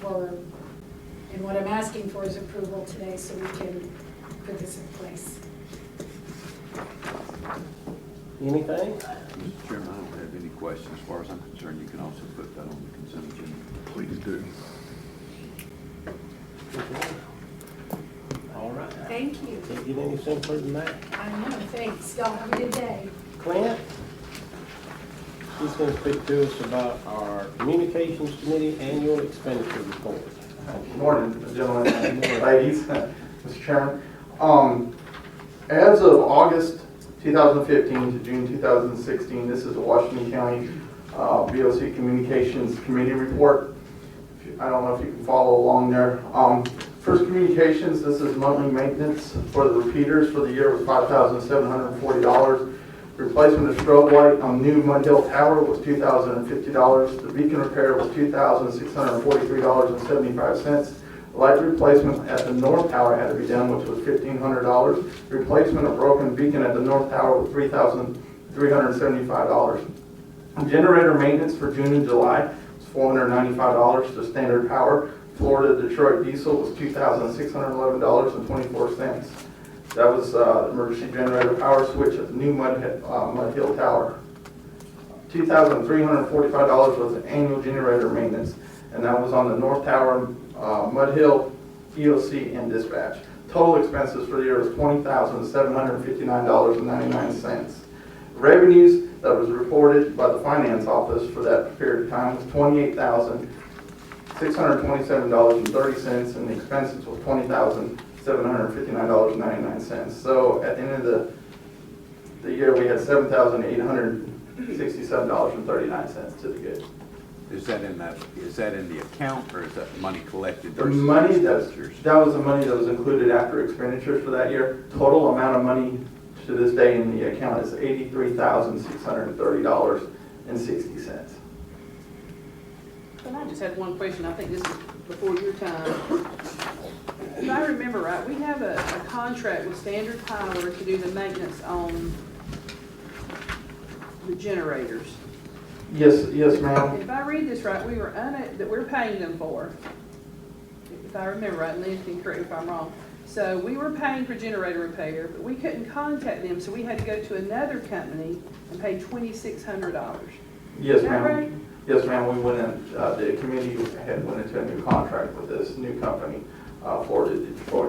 and what I'm asking for is approval today so we can put this in place. Anything? Mr. Chairman, I don't have any questions. As far as I'm concerned, you can also put that on the consent agenda. Please do. All right. Thank you. Can't get any simpler than that. I know, thanks. Y'all have a good day. Clint, she's going to speak to us about our Communications Committee Annual Expenditure Report. Good morning, gentlemen and ladies, Mr. Chairman. As of August 2015 to June 2016, this is the Washington County BOCC Communications Committee Report. I don't know if you can follow along there. First Communications, this is monthly maintenance for the repeaters for the year was $5,740. Replacement of strobe light on new Mud Hill Tower was $2,050. The beacon repair was $2,643.75. Light replacement at the North Tower had to be done, which was $1,500. Replacement of broken beacon at the North Tower was $3,375. Generator maintenance for June and July was $495 to Standard Power. Florida Detroit Diesel was $2,611.24. That was emergency generator power switch at the new Mud Hill Tower. $2,345 was the annual generator maintenance, and that was on the North Tower, Mud Hill, EOC, and dispatch. Total expenses for the year was $20,759.99. Revenues that was reported by the finance office for that period of time was $28,627.30, and the expenses was $20,759.99. So at the end of the year, we had $7,867.39 to the good. Is that in the account, or is that money collected The versus money expenditures? that was the money that was included after expenditures for that year. Total amount of money to this day in the account is $83,630.60. But I just had one question, I think this is before your time. If I remember right, we have a contract with Standard Power to do the maintenance on the generators. Yes, ma'am. If I read this right, that we're paying them for, if I remember right, and Lynn can correct me if I'm wrong. So we were paying for generator repair, but we couldn't contact them, so we had to go to another company and pay $2,600. Yes, Is that right? ma'am. Yes, ma'am, we went in, the committee had went into a new contract with this new company, Florida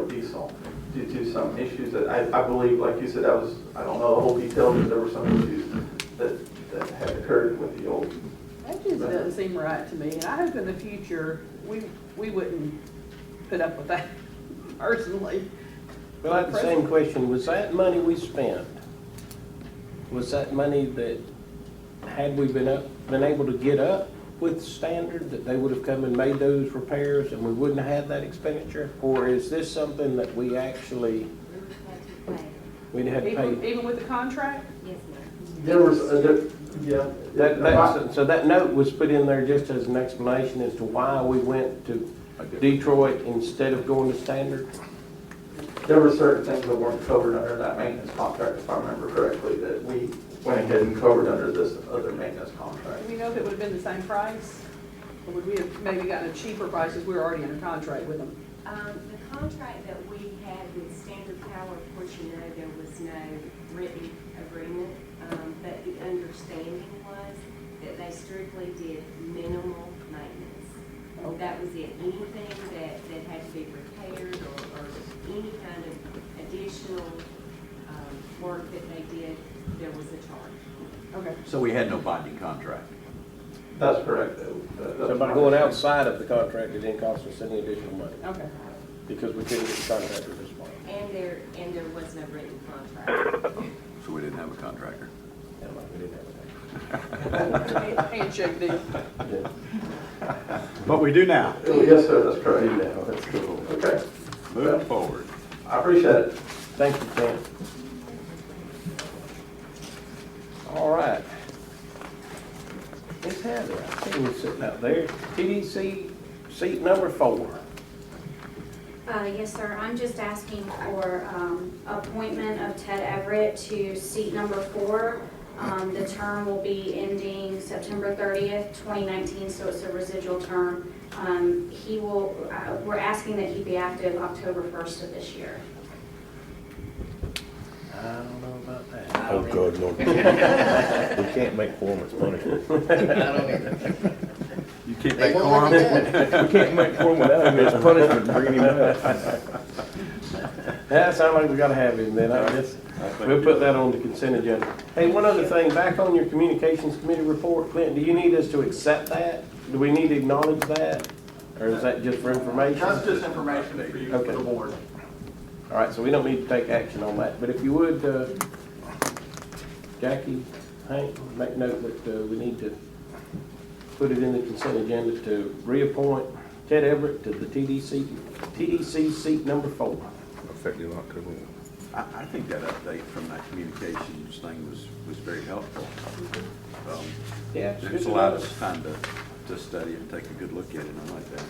Diesel, due to some issues that I believe, like you said, that was, I don't know the whole details, but there were some issues that had occurred with the old. That just doesn't seem right to me, and I hope in the future, we wouldn't put up with that personally. Well, I had the same question. Was that money we spent, was that money that, had we been able to get up with standard, that they would have come and made those repairs and we wouldn't have had that expenditure? Or is this something that we actually, we'd had to pay? Even with the contract? Yes, ma'am. There was, yeah. So that note was put in there just as an explanation as to why we went to Detroit instead of going to Standard? There were certain things that weren't covered under that maintenance contract, if I remember correctly, that we went ahead and covered under this other maintenance contract. Do we know if it would have been the same price? Or would we have maybe gotten a cheaper price if we were already under contract with them? The contract that we had with Standard Power, of course, you know, there was no written agreement, but the understanding was that they strictly did minimal maintenance. That was it. Anything that had to be repaired or any kind of additional work that they did, there was a charge. Okay. So we had no binding contract. That's correct. So by going outside of the contract, it didn't cost us any additional money Okay. because we couldn't get the contractor to respond. And there was no written contract. So we didn't have a contractor. We didn't have Handshake deal. that. But we do now. Oh, yes, sir, that's correct. Now, that's cool. Okay, Moving forward. I appreciate it. Thank you, Ken. All right. Miss Heather, I see you sitting out there. TDC seat number 4. Yes, sir. I'm just asking for appointment of Ted Everett to seat number 4. The term will be ending September 30th, 2019, so it's a residual term. We're asking that he be active October 1st of this year. I don't know about that. Oh, God, no. We can't make performance punishment. You can't make quorum? We can't make performance without him. It's punishment bringing him up. That sounds like we gotta have him then, I guess. We'll put that on the consent agenda. Hey, one other thing, back on your communications committee report, Clinton, do you need us to accept that? Do we need to acknowledge that? Or is that just for information? That's just information for you, for the board. All right, so we don't need to take action on that, but if you would, Jackie, Hank, make note that we need to put it in the consent agenda to reappoint Ted Everett to the TDC seat number 4. Effective October 1. I think that update from that communications thing was very helpful. Yeah, it's good It's to allowed know. us time to study it and take a good look at it. I like that.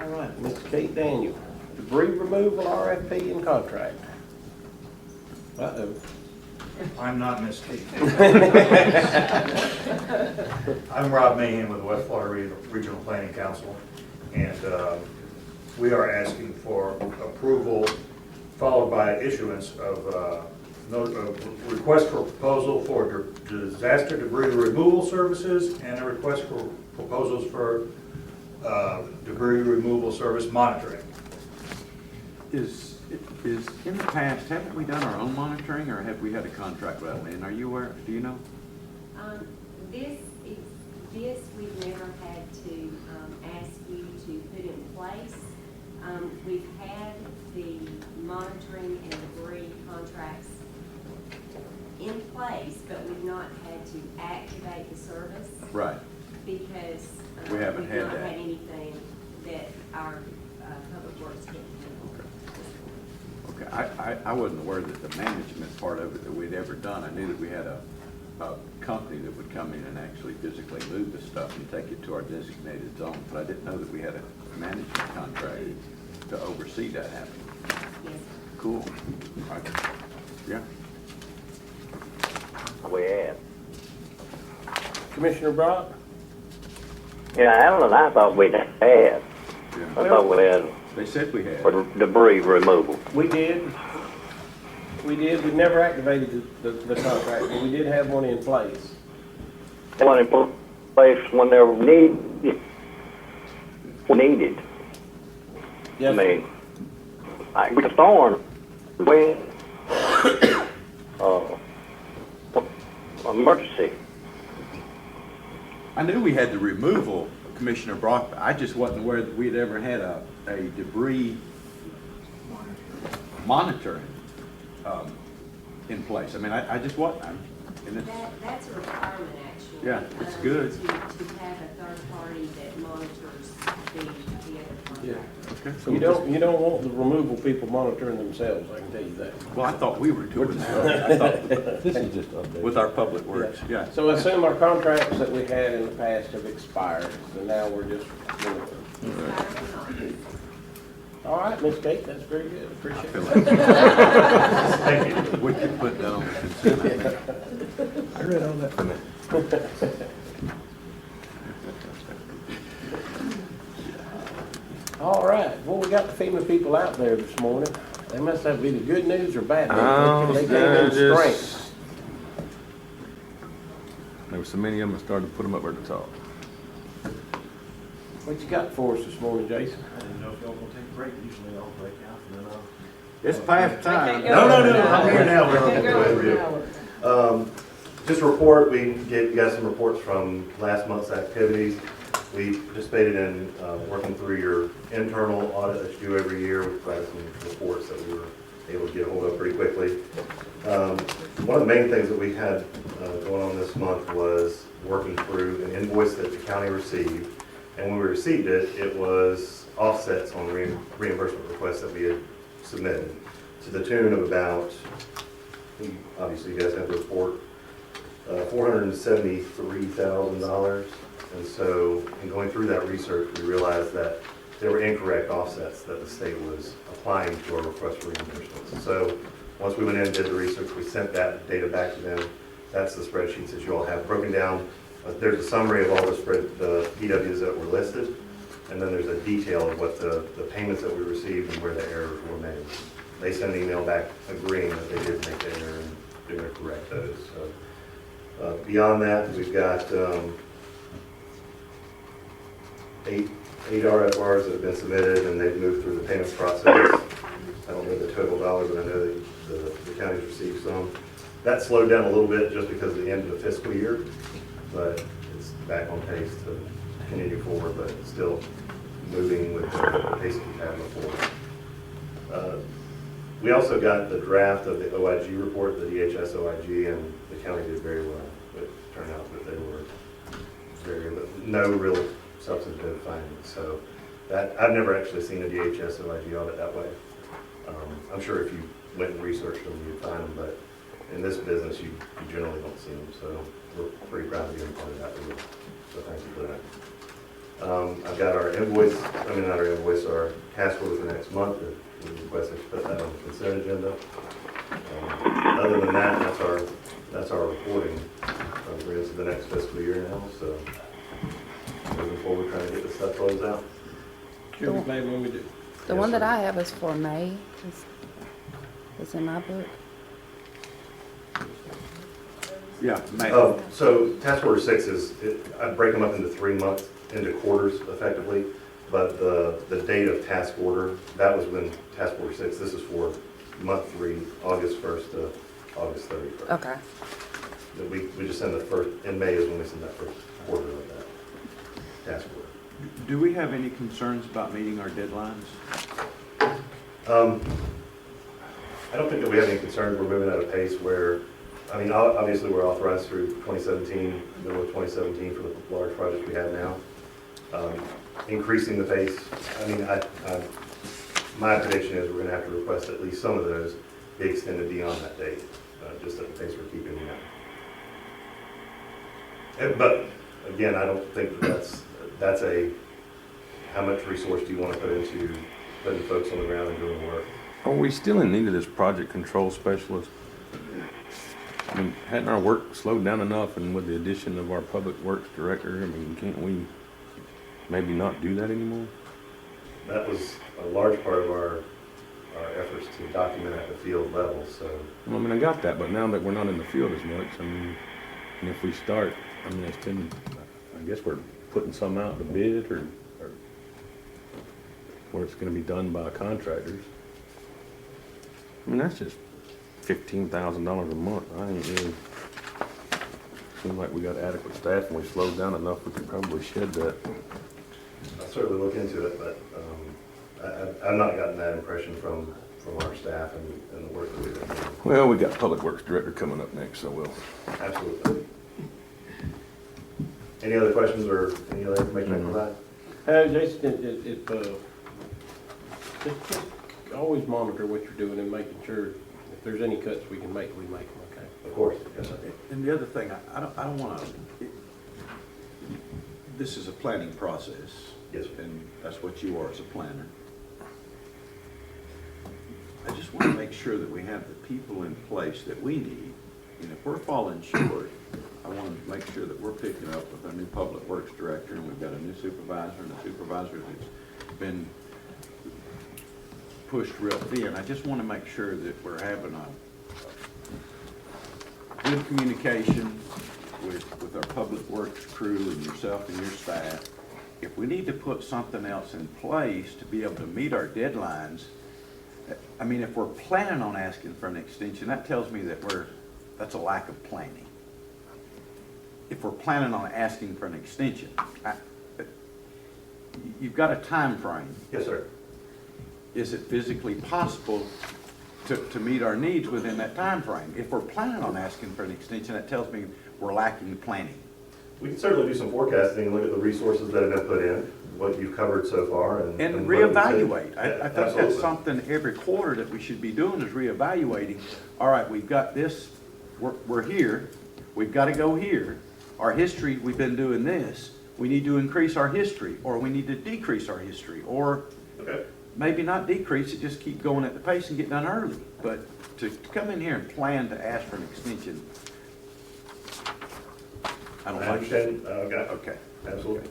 All right, Ms. Kate Daniel, debris removal RFP and contract. Uh-oh. I'm not Miss Kate. I'm Rob Mahan with the West Florida Regional Planning Council, and we are asking for approval followed by issuance of a request for proposal for disaster debris removal services and a request for proposals for debris removal service monitoring. Is in the past, haven't we done our own monitoring, or have we had a contract with that? And are you aware, do you know? This we've never had to ask you to put in place. We've had the monitoring and debris contracts in place, but we've not had to activate the service. We haven't We've had not that. had anything that our public works can't handle. Okay, I wasn't aware that the management part of it that we'd ever done. I knew that we had a company that would come in and actually physically move the stuff and take it to our designated zone, but I didn't know that we had a management contract to oversee that happening. Yes. Cool. Yeah. We have. Commissioner Brock? Yeah, Alan, I thought we'd had. Yeah. I thought we had They said we had. for debris removal. We did. We did. We never activated the contract, but we did have one in place. One in place when they were needed. Yes, I mean, like the storm, wind, emergency. I knew we had the removal, Commissioner Brock, but I just wasn't aware that we'd ever had a debris monitoring in place. I mean, I just wasn't. And it's, That's a requirement, actually. Yeah, it's good. To have a third party that monitors the other contractor. okay. So you don't want the removal people monitoring themselves, I can tell you that. well, I thought we were doing that. I thought This is just updated. with our public works, yeah. So I assume our contracts that we had in the past have expired, so now we're just doing it. All right, Ms. Kate, that's very good. Appreciate it. Thank you. We could put that on consent, I think. I read all that from it. All right, well, we got the FEMA people out there this morning. They must have either good news or bad news. They came in strength. There were so many of them, I started to put them up at the top. What you got for us this morning, Jason? I didn't know if y'all gonna take a break. Usually I'll break out and then I'll. It's past time. No, I'm here now. We're on the review. Just a report, we gave you guys some reports from last month's activities. We participated in working through your internal audit that you do every year. We provided some reports that we were able to get a hold of pretty quickly. One of the main things that we had going on this month was working through an invoice that the county received. And when we received it, it was offsets on reimbursement requests that we had submitted to the tune of about, obviously you guys have the report, $473,000. And so in going through that research, we realized that there were incorrect offsets that the state was applying to our request for reimbursements. So once we went in and did the research, we sent that data back to them. That's the spreadsheets that you all have broken down. There's a summary of all the PWs that were listed, and then there's a detail of what the payments that we received and where the errors were made. They sent an email back agreeing that they did make the error and they're going to correct those. So beyond that, we've got eight RFRs that have been submitted and they've moved through the payments process. I don't know the total dollars, but I know that the county's received some. That slowed down a little bit just because of the end of the fiscal year, but it's back on pace to continue forward, but it's still moving with the pace we've had before. We also got the draft of the OIG report, the DHS OIG, and the county did very well. It turned out that they were no real substantive findings. So that, I've never actually seen a DHS OIG audit that way. I'm sure if you went and researched them, you'd find them, but in this business, you generally don't see them. So we're pretty proud to be a part of that group. So thank you for that. I've got our invoice, not our invoice, our task order for next month. We requested to put that on the consent agenda. Other than that, that's our reporting. We're into the next fiscal year now, so moving forward, trying to get this stuff closed out. Sure, maybe when we do. The one that I have is for May. It's in my book. Yeah, May. So task order 6 I break them up into 3 months, into quarters effectively, but the date of task order, that was when task order 6, this is for month 3, August 1st to August 31st. Okay. We just send the first, in May is when we send that first quarter of that task order. Do we have any concerns about meeting our deadlines? I don't think that we have any concerns. We're moving at a pace where, obviously we're authorized through 2017, middle of 2017 for the large projects we have now. increasing the pace. I mean, my prediction is we're gonna have to request at least some of those be extended beyond that date, just at the pace we're keeping now. But again, I don't think that's a, how much resource do you want to put into putting folks on the ground and doing work? Are we still in need of this project control specialist? I mean, hadn't our work slowed down enough, and with the addition of our public works director, I mean, can't we maybe not do that anymore? That was a large part of our efforts to document at the field level, so. Well, I mean, I got that, but now that we're not in the field as much, I mean, and if we start, I mean, it's been, I guess we're putting some out to bid or where it's gonna be done by contractors. I mean, that's just $15,000 a month. I ain't really, seems like we got adequate staff and we slowed down enough, we could probably shed that. I'll certainly look into it, but I've not gotten that impression from our staff and the work that we've been doing. Well, we got public works director coming up next, so we'll. Absolutely. Any other questions or any other information I can provide? Jason, just always monitor what you're doing and making sure if there's any cuts we can make, we make them, okay? Of course, yes, sir. And the other thing, I don't want to, this is a planning process. Yes, sir. And that's what you are as a planner. I just want to make sure that we have the people in place that we need. And if we're falling short, I want to make sure that we're picking up with our new public works director, and we've got a new supervisor and a supervisor that's been pushed real thin. I just want to make sure that we're having a good communication with our public works crew and yourself and your staff. If we need to put something else in place to be able to meet our deadlines, I mean, if we're planning on asking for an extension, that tells me that that's a lack of planning. If we're planning on asking for an extension, you've got a time frame. Yes, sir. Is it physically possible to meet our needs within that time frame? If we're planning on asking for an extension, that tells me we're lacking planning. We can certainly do some forecasting and look at the resources that have been put in, what you've covered so far, and reevaluate. I think absolutely. that's something every quarter that we should be doing is reevaluating. All right, we've got this, we're here, we've got to go here. Our history, we've been doing this. We need to increase our history, or we need to decrease our history, or maybe not decrease it, just keep going at the pace and get done early. But to come in here and plan to ask for an extension, I don't like understand. that. Okay. Absolutely.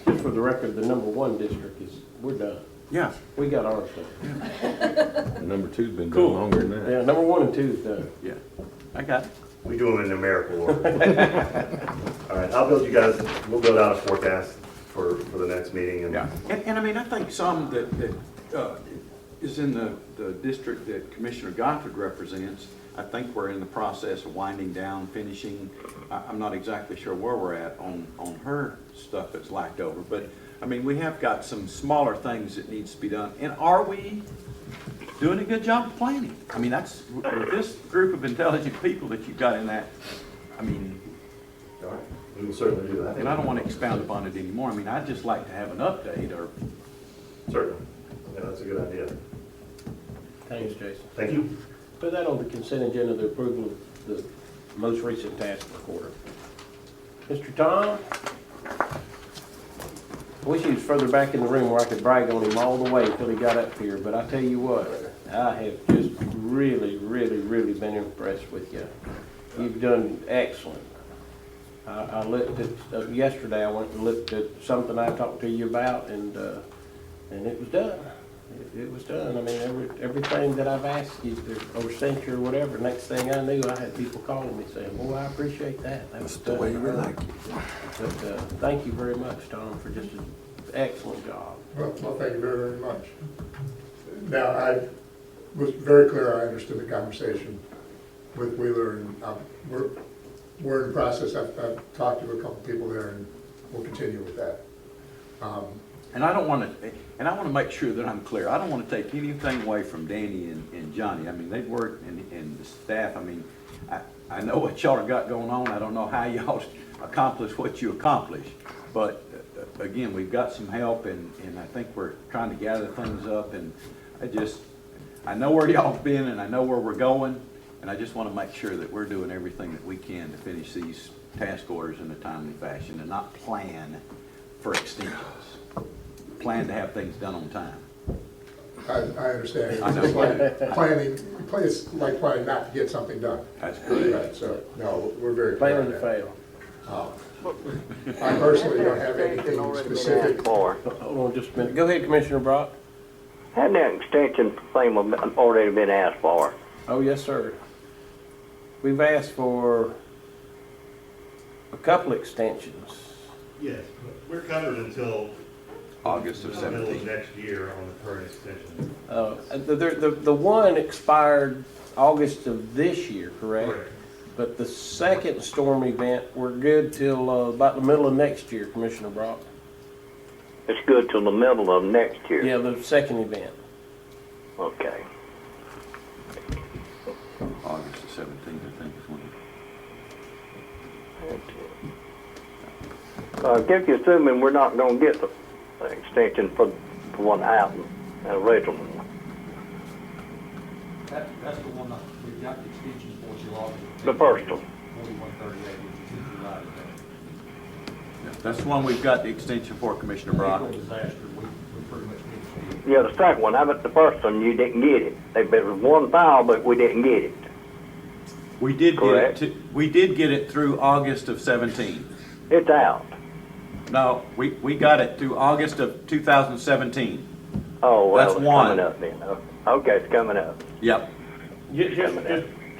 Just for the record, the #1 district is, we're done. Yeah. We got ours done. Number two's been done longer than that. Yeah, #1 and 2 is done. Yeah, I got it. We do them in numerical order. All right, we'll build out a forecast for the next meeting. And And I mean, I think some that is in the district that Commissioner Gothard represents, I think we're in the process of winding down, finishing. I'm not exactly sure where we're at on her stuff that's lacked over, but I mean, we have got some smaller things that needs to be done. And are we doing a good job of planning? I mean, that's, with this group of intelligent people that you've got in that, I mean. All right, we will certainly do that. And I don't want to expound upon it anymore. I mean, I'd just like to have an update or. Certainly. Yeah, that's a good idea. Thanks, Jason. Thank you. Put that on the consent agenda, the approval of the most recent task recorder. Mr. Tom? I wish he was further back in the room where I could brag on him all the way until he got up here, but I tell you what, I have just really, really, really been impressed with you. You've done excellent. I looked at, yesterday I went and looked at something I talked to you about, and it was done. It was done. I mean, everything that I've asked you or sent you or whatever, next thing I knew, I had people calling me saying, boy, I appreciate that. That's the way we like it. But thank you very much, Tom, for just an excellent job. Well, thank you very, very much. Now, I was very clear, I understood the conversation with Wheeler, and we're in the process. I've talked to a couple people there, and we'll continue with that. And I don't want to, and I want to make sure that I'm clear. I don't want to take anything away from Danny and Johnny. I mean, they've worked, and the staff, I mean, I know what y'all got going on. I don't know how y'all accomplished what you accomplished, but again, we've got some help and I think we're trying to gather things up and I know where y'all have been and I know where we're going. And I just want to make sure that we're doing everything that we can to finish these task orders in a timely fashion and not plan for extensions. Plan to have things done on time. I understand. It's I know. just like planning, it's like planning not to get something done. That's correct. Right, so, no, we're very clear Planning on to that. fail. I personally don't have anything specific. For, Hold on just a minute. Go ahead, Commissioner Brock. hadn't that extension thing already been asked for? Oh, yes, sir. We've asked for a couple extensions. Yes, but we're covered until August of the middle of 17. next year on the current extension. The one expired August of this year, correct? Correct. But the second storm event, we're good till about the middle of next year, Commissioner Brock. It's good till the middle of next year. Yeah, the second event. Okay. August the 17th, I think is when. If you're assuming we're not gonna get the extension for one out, an original one. That's the one that we've got the extension for July. The first one. 4138, which is July. That's the one we've got the extension for, Commissioner Brock. Natural disaster, we pretty much need to. Yeah, the second one, how about the first one, you didn't get it. There was one file, but we didn't get it. We did Correct. we did get it through August of 17. It's out. No, we got it through August of 2017. Oh, well, That's it's one. coming up then. Okay, it's coming up. Yep. Just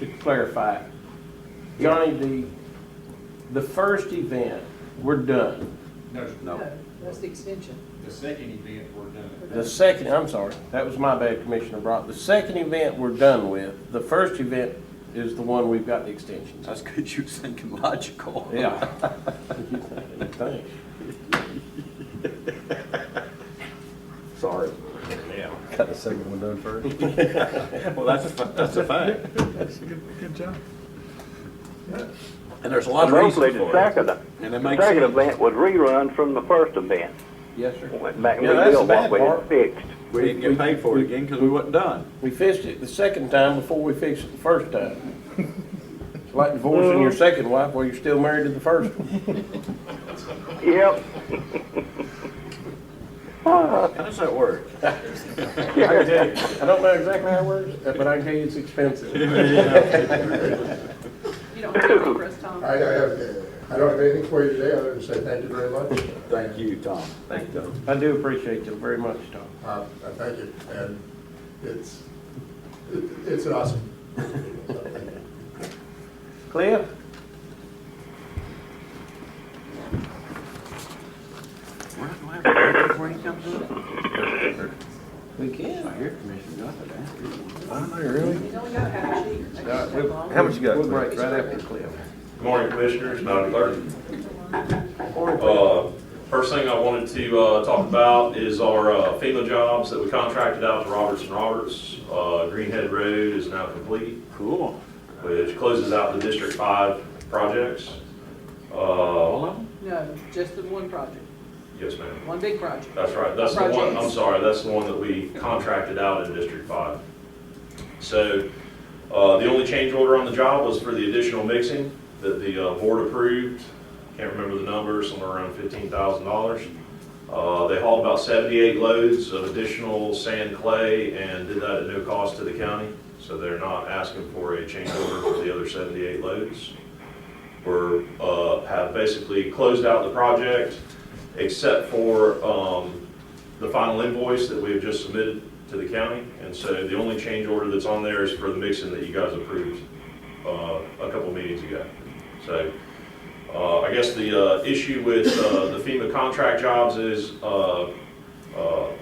to clarify, Johnny, the first event, we're done. No. That's the extension. The second event, we're done. The second, I'm sorry, that was my bad, Commissioner Brock. The second event we're done with. The first event is the one we've got the extensions. That's good you was thinking logical. Yeah. Thanks. Sorry. Yeah. Got the second one done first. Well, that's a fact. That's a good job. And there's a lot of Mostly reasons the for it. second, And it the makes second sense. event was rerun from the first event. Yes, sir. Went back and Yeah, that's rebuilt the what bad we part. had fixed. We didn't get paid for it again because we wasn't done. We fixed it the second time before we fixed it the first time. It's like divorcing your second wife while you're still married to the first one. Yep. How does that work? I can tell you, I don't know exactly how it works, but I can tell you it's expensive. You don't have to for us, Tom. I don't have anything for you today other than say thank you very much. Thank you, Tom. Thank you, Tom. I do appreciate you very much, Tom. Thank you, and it's an awesome. Cliff? Before he comes in? We can. I hear Commissioner Guthrie. I know, really. You only got half a sheet. Make it All right, take long. How much you got? We'll break right after Cliff. Good morning, Commissioners, Madam Clerk. First thing I wanted to talk about is our FEMA jobs that we contracted out to Roberts & Roberts. Greenhead Road is now complete, Cool. which closes out the District 5 projects. All of them? No, just the one project, Yes, ma'am. one big project. That's right, that's the one, Projects. I'm sorry, that's the one that we contracted out in District 5. So, the only change order on the job was for the additional mixing that the board approved. Can't remember the number, somewhere around $15,000. They hauled about 78 loads of additional sand, clay, and did that at no cost to the county. So they're not asking for a change order for the other 78 loads. Have basically closed out the project, except for the final invoice that we have just submitted to the county. And so the only change order that's on there is for the mixing that you guys approved a couple meetings ago. So I guess the issue with the FEMA contract jobs is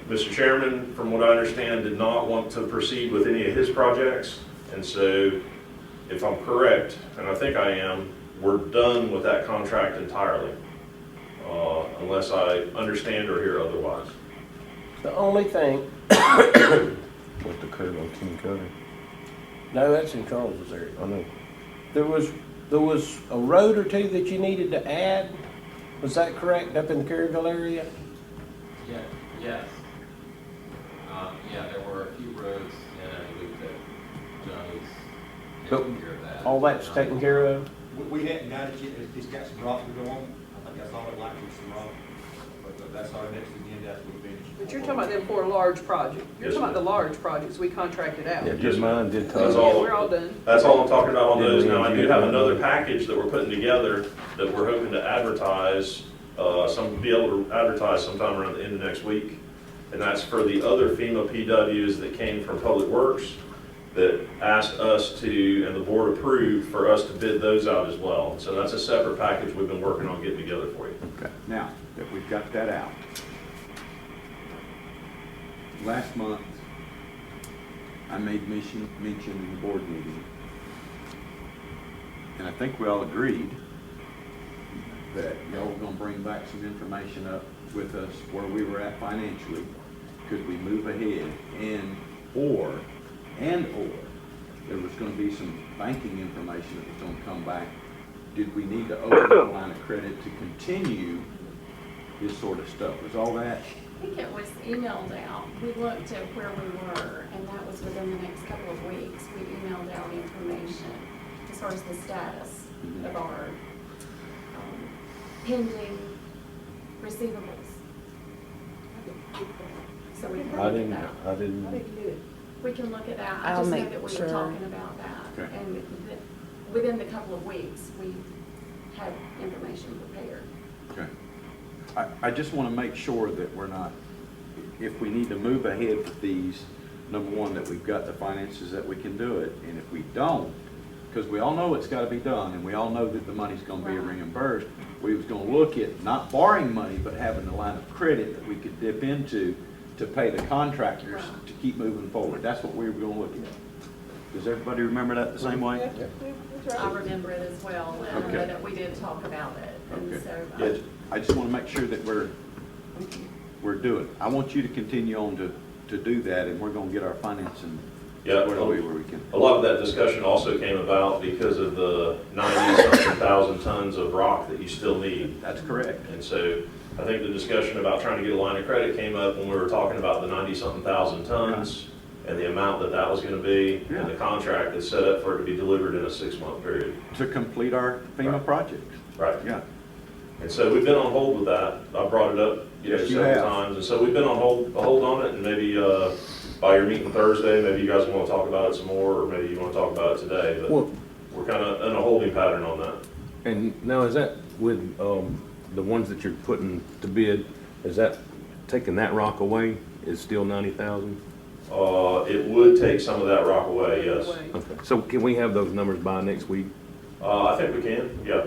Mr. Chairman, from what I understand, did not want to proceed with any of his projects. And so if I'm correct, and I think I am, we're done with that contract entirely, unless I understand or hear otherwise. The only thing, What's the curve on King Cuddy? no, that's in Charles's area. I know. There was a road or two that you needed to add Was that correct, up in the Caryville area? Yeah, yes. Yeah, there were a few roads in a loop that Johnny's But taking care of that. all that's taken care of? We hadn't got it yet, it's got some rock to go on, I think that's all it likes is some rock, but that's our next agenda after we finish. But you're talking about them for a large project. You're Yes, talking about ma'am. the large projects we contracted out. Yeah, just mine did That's tell. all. We're all done. That's all I'm talking about on those. Yeah, Now, I do yeah. have another package that we're putting together that we're hoping to advertise, be able to advertise sometime around the end of next week. And that's for the other FEMA PWs that came from Public Works that asked us to, and the board approved for us to bid those out as well. So that's a separate package we've been working on getting together for you. Okay, now that we've got that out, last month, I made mention in the board meeting, and I think we all agreed that y'all were gonna bring back some information up with us where we were at financially. Could we move ahead or there was gonna be some banking information that was gonna come back. Did we need to open a line of credit to continue this sort of stuff? Was all that? I think it was emailed out. We looked at where we were, and that was within the next couple of weeks. We emailed out information as far as the status of our pending receivables. So we can look at that. I didn't. We can look at that. I I'll just know make that we sure. were talking about that. Okay. And that within the couple of weeks, we had information prepared. Okay. I just want to make sure that we're not, if we need to move ahead with these, number one, that we've got the finances that we can do it. And if we don't, because we all know it's got to be done, and we all know that the money's going to be reimbursed, we was going to look at not borrowing money, but having a line of credit that we could dip into to pay the contractors to keep moving forward. That's what we were going to look at. Does everybody remember that the same way? I remember it as well, and I know Okay. that we did talk about it. And Okay. so, Yeah, I just want to make sure that we're doing. I want you to continue on to do that, and we're going to get our financing Yeah, squared away where we can. a lot of that discussion also came about because of the 90-something thousand tons of rock that you still need. That's correct. And so I think the discussion about trying to get a line of credit came up when we were talking about the 90-something thousand tons and the amount that that was going to be, and the contract that's set up for it to be delivered in a 6-month period. To complete our FEMA projects. Right. Yeah. And so we've been on hold with that. I brought it up, Yes, you several have. times. And so we've been on hold on it, and maybe by your meeting Thursday, maybe you guys want to talk about it some more, or maybe you want to talk about it today. But Well- we're kind of in a holding pattern on that. And now is that with, the ones that you're putting to bid, is that taking that rock away? Is still 90,000? It would take some of that rock away, yes. Okay. So can we have those numbers by next week? I think we can, yeah.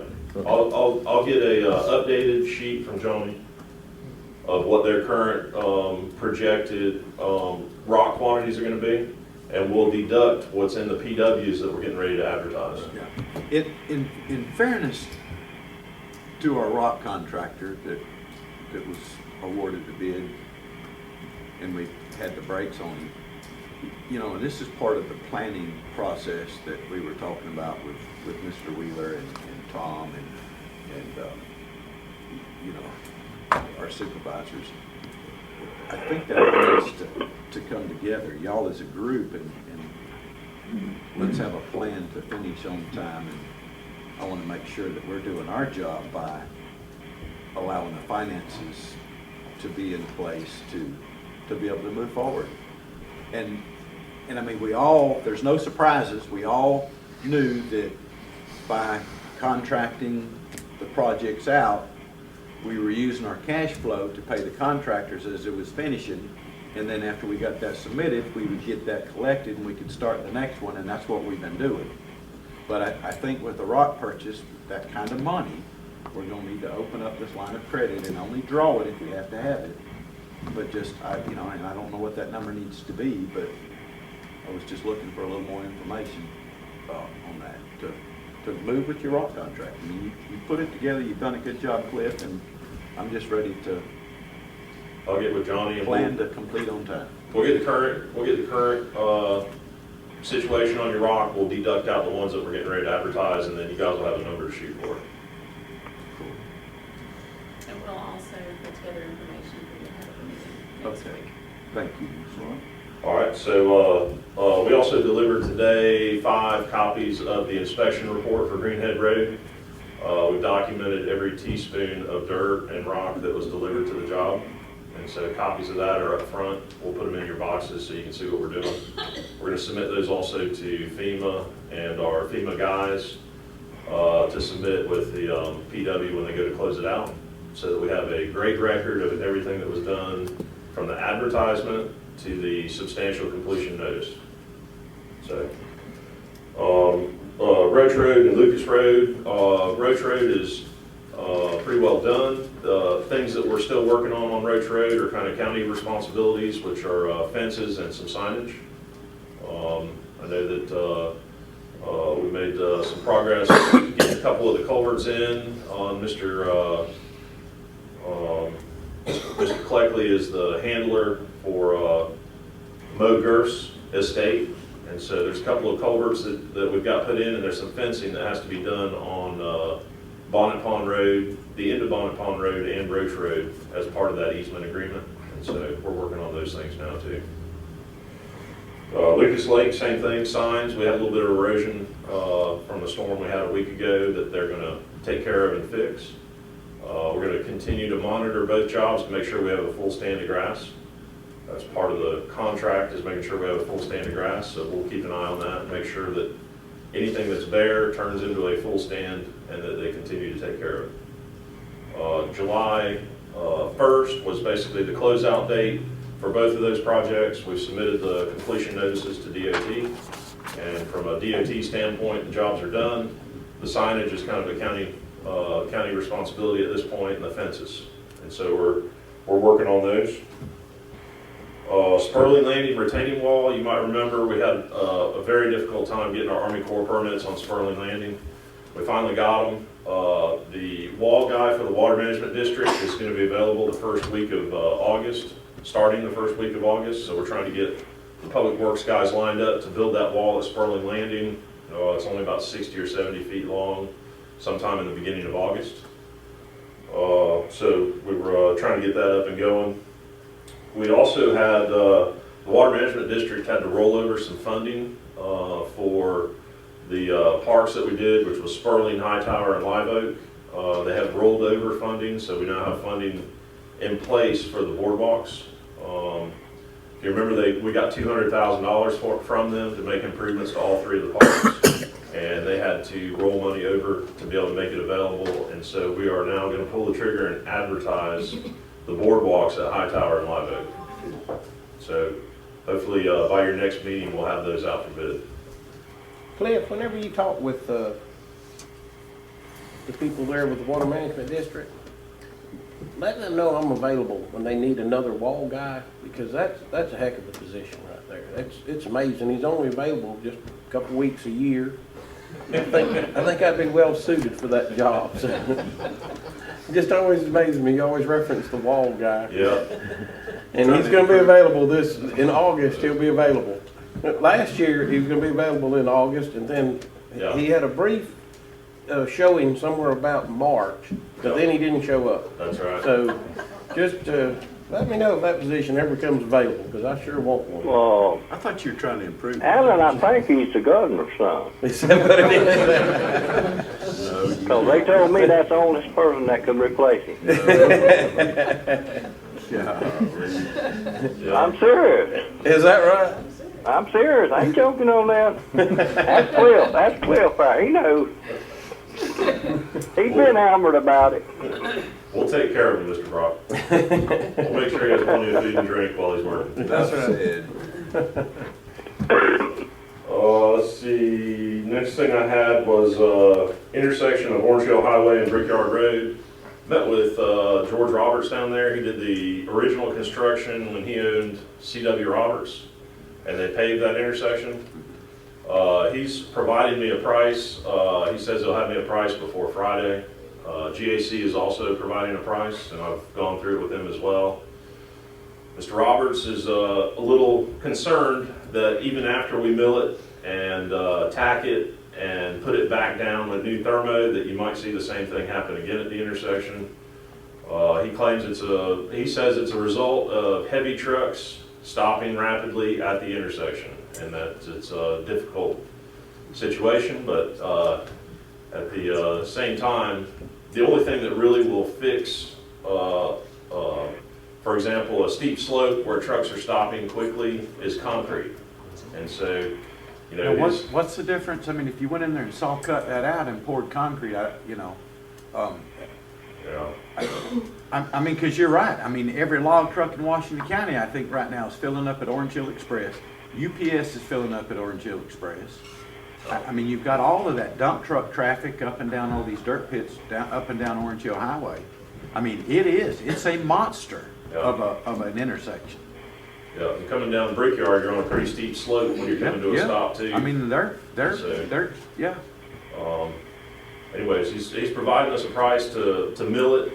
I'll get a updated sheet from Johnny of what their current projected rock quantities are gonna be, and we'll deduct what's in the PWs that we're getting ready to advertise. Yeah. In fairness to our rock contractor that was awarded the bid, and we had the brakes on him, you know, and this is part of the planning process that we were talking about with Mr. Wheeler and Tom and you know, our supervisors. I think that needs to come together, y'all as a group, and let's have a plan to finish on time. And I want to make sure that we're doing our job by allowing the finances to be in place to be able to move forward. And I mean, there's no surprises. We all knew that by contracting the projects out, we were using our cash flow to pay the contractors as it was finishing. And then after we got that submitted, we would get that collected and we could start the next one, and that's what we've been doing. But I think with the rock purchase, that kind of money, we're gonna need to open up this line of credit and only draw it if we have to have it. But just, you know, and I don't know what that number needs to be, but I was just looking for a little more information on that to move with your rock contract. I mean, you put it together, you've done a good job, Cliff, and I'm just ready to I'll get with Johnny and plan to complete on time. We'll get the current situation on your rock. We'll deduct out the ones that we're getting ready to advertise, and then you guys will have a number to shoot for. also put together information for you to have at the meeting next Okay. week. Thank you, Ms. Lauren. All right, so we also delivered today 5 copies of the inspection report for Greenhead Road. We've documented every teaspoon of dirt and rock that was delivered to the job. And so copies of that are up front. We'll put them in your boxes so you can see what we're doing. We're going to submit those also to FEMA and our FEMA guys to submit with the PW when they go to close it out, so that we have a great record of everything that was done from the advertisement to the substantial completion notice. So, Roach Road and Lucas Road. Roach Road is pretty well done. The things that we're still working on Roach Road are kind of county responsibilities, which are fences and some signage. I know that we made some progress getting a couple of the culverts in on Mr. Cleckley is the handler for Mo Gurf's estate. And so there's a couple of culverts that we've got put in, and there's some fencing that has to be done on Bonnet Pond Road, the end of Bonnet Pond Road and Roach Road as part of that easement agreement. And so we're working on those things now too. Lucas Lake, same thing, signs. We had a little bit of erosion from the storm we had a week ago that they're going to take care of and fix. We're going to continue to monitor both jobs to make sure we have a full stand of grass. That's part of the contract, is making sure we have a full stand of grass, so we'll keep an eye on that and make sure that anything that's bare turns into a full stand and that they continue to take care of it. July 1st was basically the closeout date for both of those projects. We've submitted the completion notices to DOT, and from a DOT standpoint, the jobs are done. The signage is kind of a county responsibility at this point, and the fences. And so we're working on those. Spurling Landing retaining wall, you might remember we had a very difficult time getting our Army Corps permits on Spurling Landing. We finally got them. The wall guy for the Water Management District is going to be available the first week of August, starting the first week of August. So we're trying to get the Public Works guys lined up to build that wall at Spurling Landing. It's only about 60 or 70 feet long, sometime in the beginning of August. So we were trying to get that up and going. We also had, the Water Management District had to roll over some funding for the parks that we did, which was Spurling, Hightower, and Live Oak. They have rolled over funding, so we now have funding in place for the boardwalks. If you remember, we got $200,000 from them to make improvements to all 3 of the parks, and they had to roll money over to be able to make it available. And so we are now going to pull the trigger and advertise the boardwalks at Hightower and Live Oak. So hopefully by your next meeting, we'll have those out for bid. Cliff, whenever you talk with the people there with the Water Management District, let them know I'm available when they need another wall guy, because that's a heck of a position right there. It's amazing. He's only available just a couple weeks a year. I think I'd be well suited for that job. So. It just always amazes me. You always reference the wall guy. Yeah. And he's going to be available in August. He'll be available. Last year he was going to be available in August, and then he had a brief showing somewhere about March, but then he didn't show up. That's right. So just let me know if that position ever comes available, because I sure want one. Well, I thought you were trying to improve. Alan, I think he's the governor's son. Is that what it is? No, Because they told me that's the only person that could replace him. I'm serious. Is that right? I'm serious. I ain't joking on that. That's Cliff. That's Cliff. He knows. He's been hammered about it. We'll take care of him, Mr. Brock. We'll make sure he has plenty of food and drink while he's working. That's right. Let's see, next thing I had was intersection of Orange Hill Highway and Brickyard Road. Met with George Roberts down there. He did the original construction when he owned C.W. Roberts, and they paved that intersection. He's provided me a price. He says he'll have me a price before Friday. GAC is also providing a price, and I've gone through it with him as well. Mr. Roberts is a little concerned that even after we mill it and tack it and put it back down with new thermo, that you might see the same thing happen again at the intersection. He claims he says it's a result of heavy trucks stopping rapidly at the intersection, and that it's a difficult situation, but at the same time, the only thing that really will fix, for example, a steep slope where trucks are stopping quickly is concrete. And so, you know, Now, what's the difference? I mean, if you went in there and saw cut that out and poured concrete, I mean, because you're right. I mean, every log truck in Washington County, I think right now is filling up at Orange Hill Express. UPS is filling up at Orange Hill Express. I mean, you've got all of that dump truck traffic up and down all these dirt pits, up and down Orange Hill Highway. I mean, it's a monster of an intersection. Yeah, and coming down Brickyard, you're on a pretty steep slope when you're coming to a stop too. I mean, they're yeah. Anyways, he's providing us a price to mill it,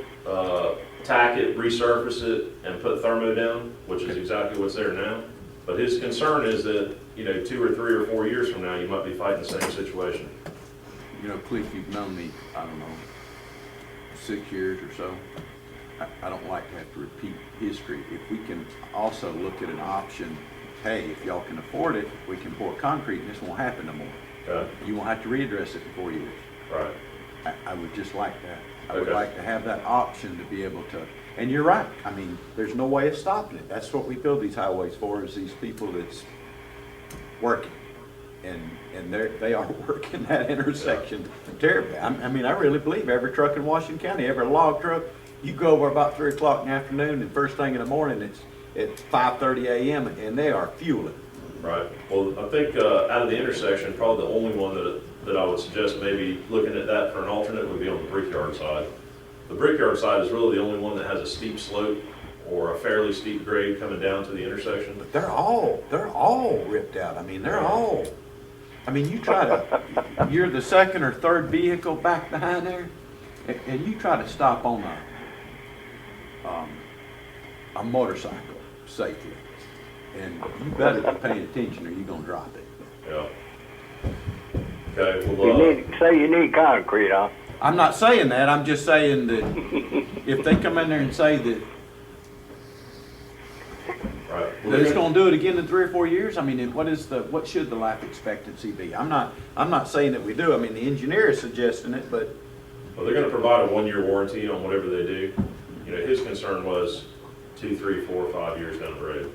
tack it, resurface it, and put thermo down, which is exactly what's there now. But his concern is that, 2 or 3 or 4 years from now, you might be fighting the same situation. Cliff, you've known me, I don't know, 6 years or so. I don't like to have to repeat history. If we can also look at an option, hey, if y'all can afford it, we can pour concrete and this won't happen no more. Okay. You won't have to readdress it in 4 years. Right. I would just like that. I would like to have that option to be able to, and you're right, I mean, there's no way of stopping it. That's what we build these highways for, is these people that's working. And they are working that intersection terribly. I mean, I really believe every truck in Washington County, every log truck, you go over about 3 o'clock in the afternoon, and first thing in the morning, it's at 5:30 a.m. and they are fueling. Right. Well, I think out of the intersection, probably the only one that I would suggest maybe looking at that for an alternate would be on the Brickyard side. The Brickyard side is really the only one that has a steep slope or a fairly steep grade coming down to the intersection. But they're all ripped out. I mean, you're the second or third vehicle back behind there, and you try to stop on a motorcycle safely, and you better be paying attention or you're gonna drop it. Yeah. Okay. Well, you need concrete, huh? I'm not saying that. I'm just saying that if they come in there and say that that it's going to do it again in 3 or 4 years, I mean, what should the life expectancy be? I'm not saying that we do. I mean, the engineer is suggesting it, but well, they're going to provide a 1-year warranty on whatever they do. His concern was 2, 3, 4, 5 years down the road.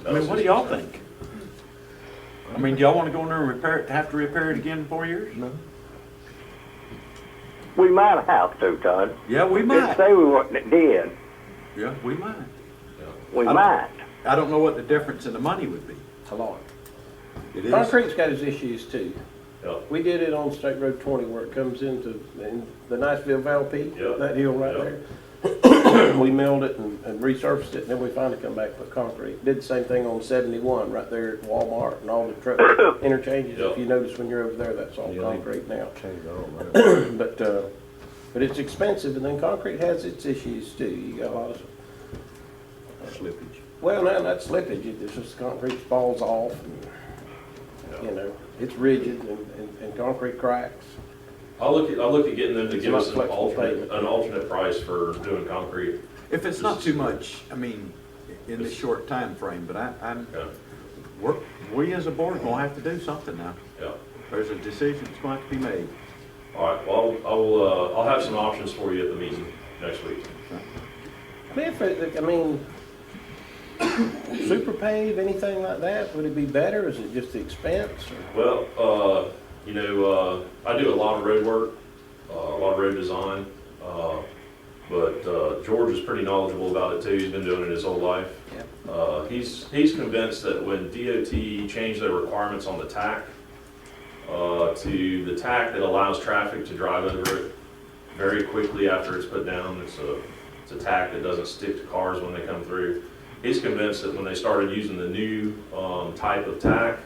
I mean, what do y'all think? I mean, do y'all want to go in there and have to repair it again in 4 years? No. We might have to, Todd. Yeah, we might. Didn't say we weren't dead. Yeah, we might. We might. I don't know what the difference in the money would be. A lot. It is. Concrete's got its issues too. Yep. We did it on State Road 20 where it comes into the Niceville Valley Peak, that hill right there. We milled it and resurfaced it, and then we finally come back with concrete. Did the same thing on 71 right there at Walmart and all the truck interchanges. If you notice when you're over there, that's all concrete now. But it's expensive, and then concrete has its issues too. You got a lot of slippage. Well, no, not slippage. It's just concrete falls off. And, it's rigid and concrete cracks. I'll look at getting them to give us an alternate price for doing concrete. If it's not too much, I mean, in this short time frame, but we as a board are going to have to do something now. Yeah. There's a decision that's going to have to be made. All right. Well, I'll have some options for you at the meeting next week. Cliff, I mean, super pave, anything like that, would it be better? Is it just the expense? Or? Well, I do a lot of road work, a lot of road design, but George is pretty knowledgeable about it too. He's been doing it his whole life. Yeah. He's convinced that when DOT changed their requirements on the tack to the tack that allows traffic to drive over it very quickly after it's put down, it's a tack that doesn't stick to cars when they come through. He's convinced that when they started using the new type of tack,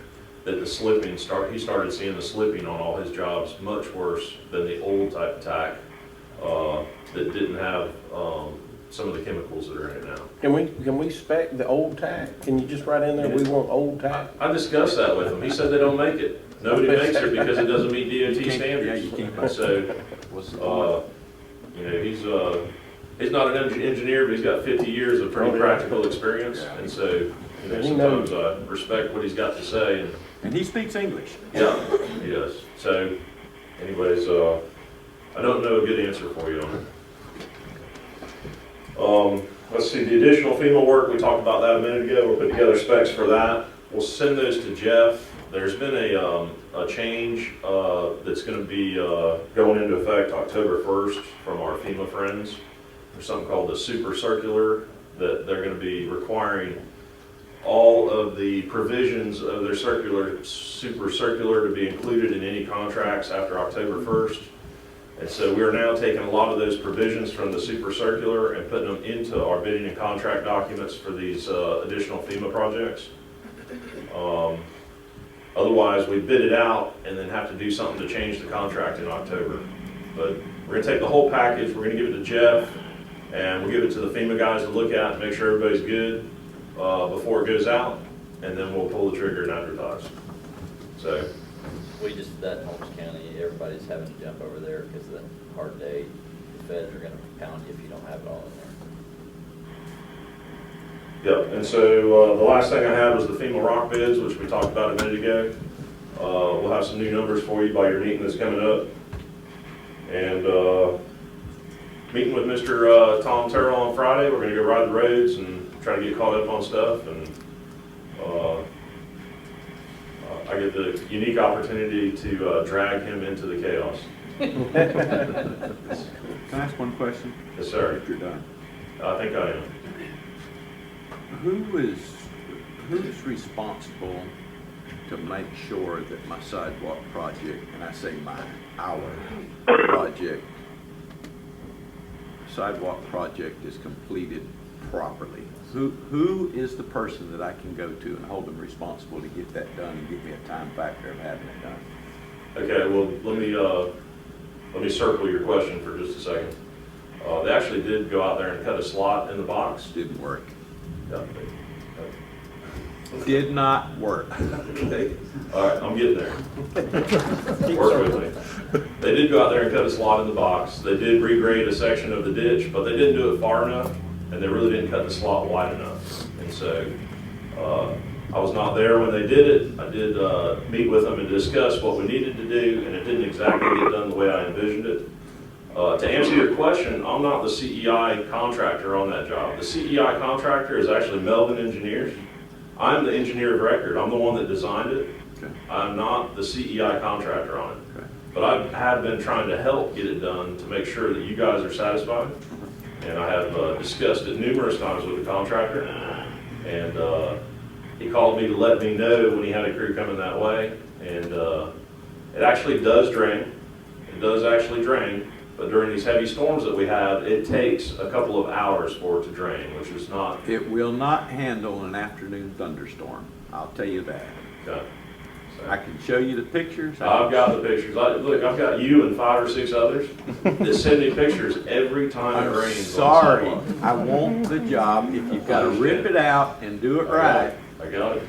that the slipping he started seeing the slipping on all his jobs much worse than the old type of tack that didn't have some of the chemicals that are in it now. Can we spec the old tack? Can you just write in there, we want old tack? I discussed that with him. He said they don't make it. Nobody makes it because it doesn't meet DOT standards. Yeah, you can't. So, he's not an engineer, but he's got 50 years of pretty practical experience, and so, you know, And he knows. sometimes I respect what he's got to say, And he speaks English. yeah, he does. So, anyways, I don't know a good answer for you on it. Let's see, the additional FEMA work, we talked about that a minute ago. We'll put together specs for that. We'll send those to Jeff. There's been a change that's going to be going into effect October 1st from our FEMA friends. There's something called the Super Circular that they're going to be requiring all of the provisions of their Super Circular to be included in any contracts after October 1st. And so we are now taking a lot of those provisions from the Super Circular and putting them into our bidding and contract documents for these additional FEMA projects. Otherwise, we bid it out and then have to do something to change the contract in October. But we're going to take the whole package, we're going to give it to Jeff, and we'll give it to the FEMA guys to look at and make sure everybody's good before it goes out, and then we'll pull the trigger and advertise. So. We just, that in Holmes County, everybody's having to jump over there because of the hard day. The feds are going to pound you if you don't have it all in there. Yep, and so the last thing I had was the FEMA rock bids, which we talked about a minute ago. We'll have some new numbers for you by your meeting that's coming up. And meeting with Mr. Tom Terrell on Friday, we're going to go ride the roads and try to get caught up on stuff. And I get the unique opportunity to drag him into the chaos. Can I ask one question? Yes, sir. If you're done. I think I am. Who's responsible to make sure that my sidewalk project, and I say our project, sidewalk project is completed properly? Who is the person that I can go to and hold them responsible to get that done and give me a time factor of having it done? Okay, well, let me circle your question for just a second. They actually did go out there and cut a slot in the box. Didn't work. Yeah. Did not work. Okay. All right, I'm getting there. Work with me. They did go out there and cut a slot in the box. They did regrade a section of the ditch, but they didn't do it far enough, and they really didn't cut the slot wide enough. And so I was not there when they did it. I did meet with them and discuss what we needed to do, and it didn't exactly get done the way I envisioned it. To answer your question, I'm not the CEI contractor on that job. The CEI contractor is actually Melvin Engineers. I'm the engineer of record. I'm the one that designed it. Okay. I'm not the CEI contractor on it. Okay. But I have been trying to help get it done to make sure that you guys are satisfied. And I have discussed it numerous times with the contractor. And he called me to let me know when he had a crew coming that way. And it actually does drain. It does actually drain. But during these heavy storms that we have, it takes a couple of hours for it to drain, which is not. It will not handle an afternoon thunderstorm. I'll tell you that. Okay. So I can show you the pictures. I've got the pictures. Look, I've got you and 5 or 6 others that send me pictures every time it rains. Sorry, I want the job. If you've got to rip it out and do it right. I got it.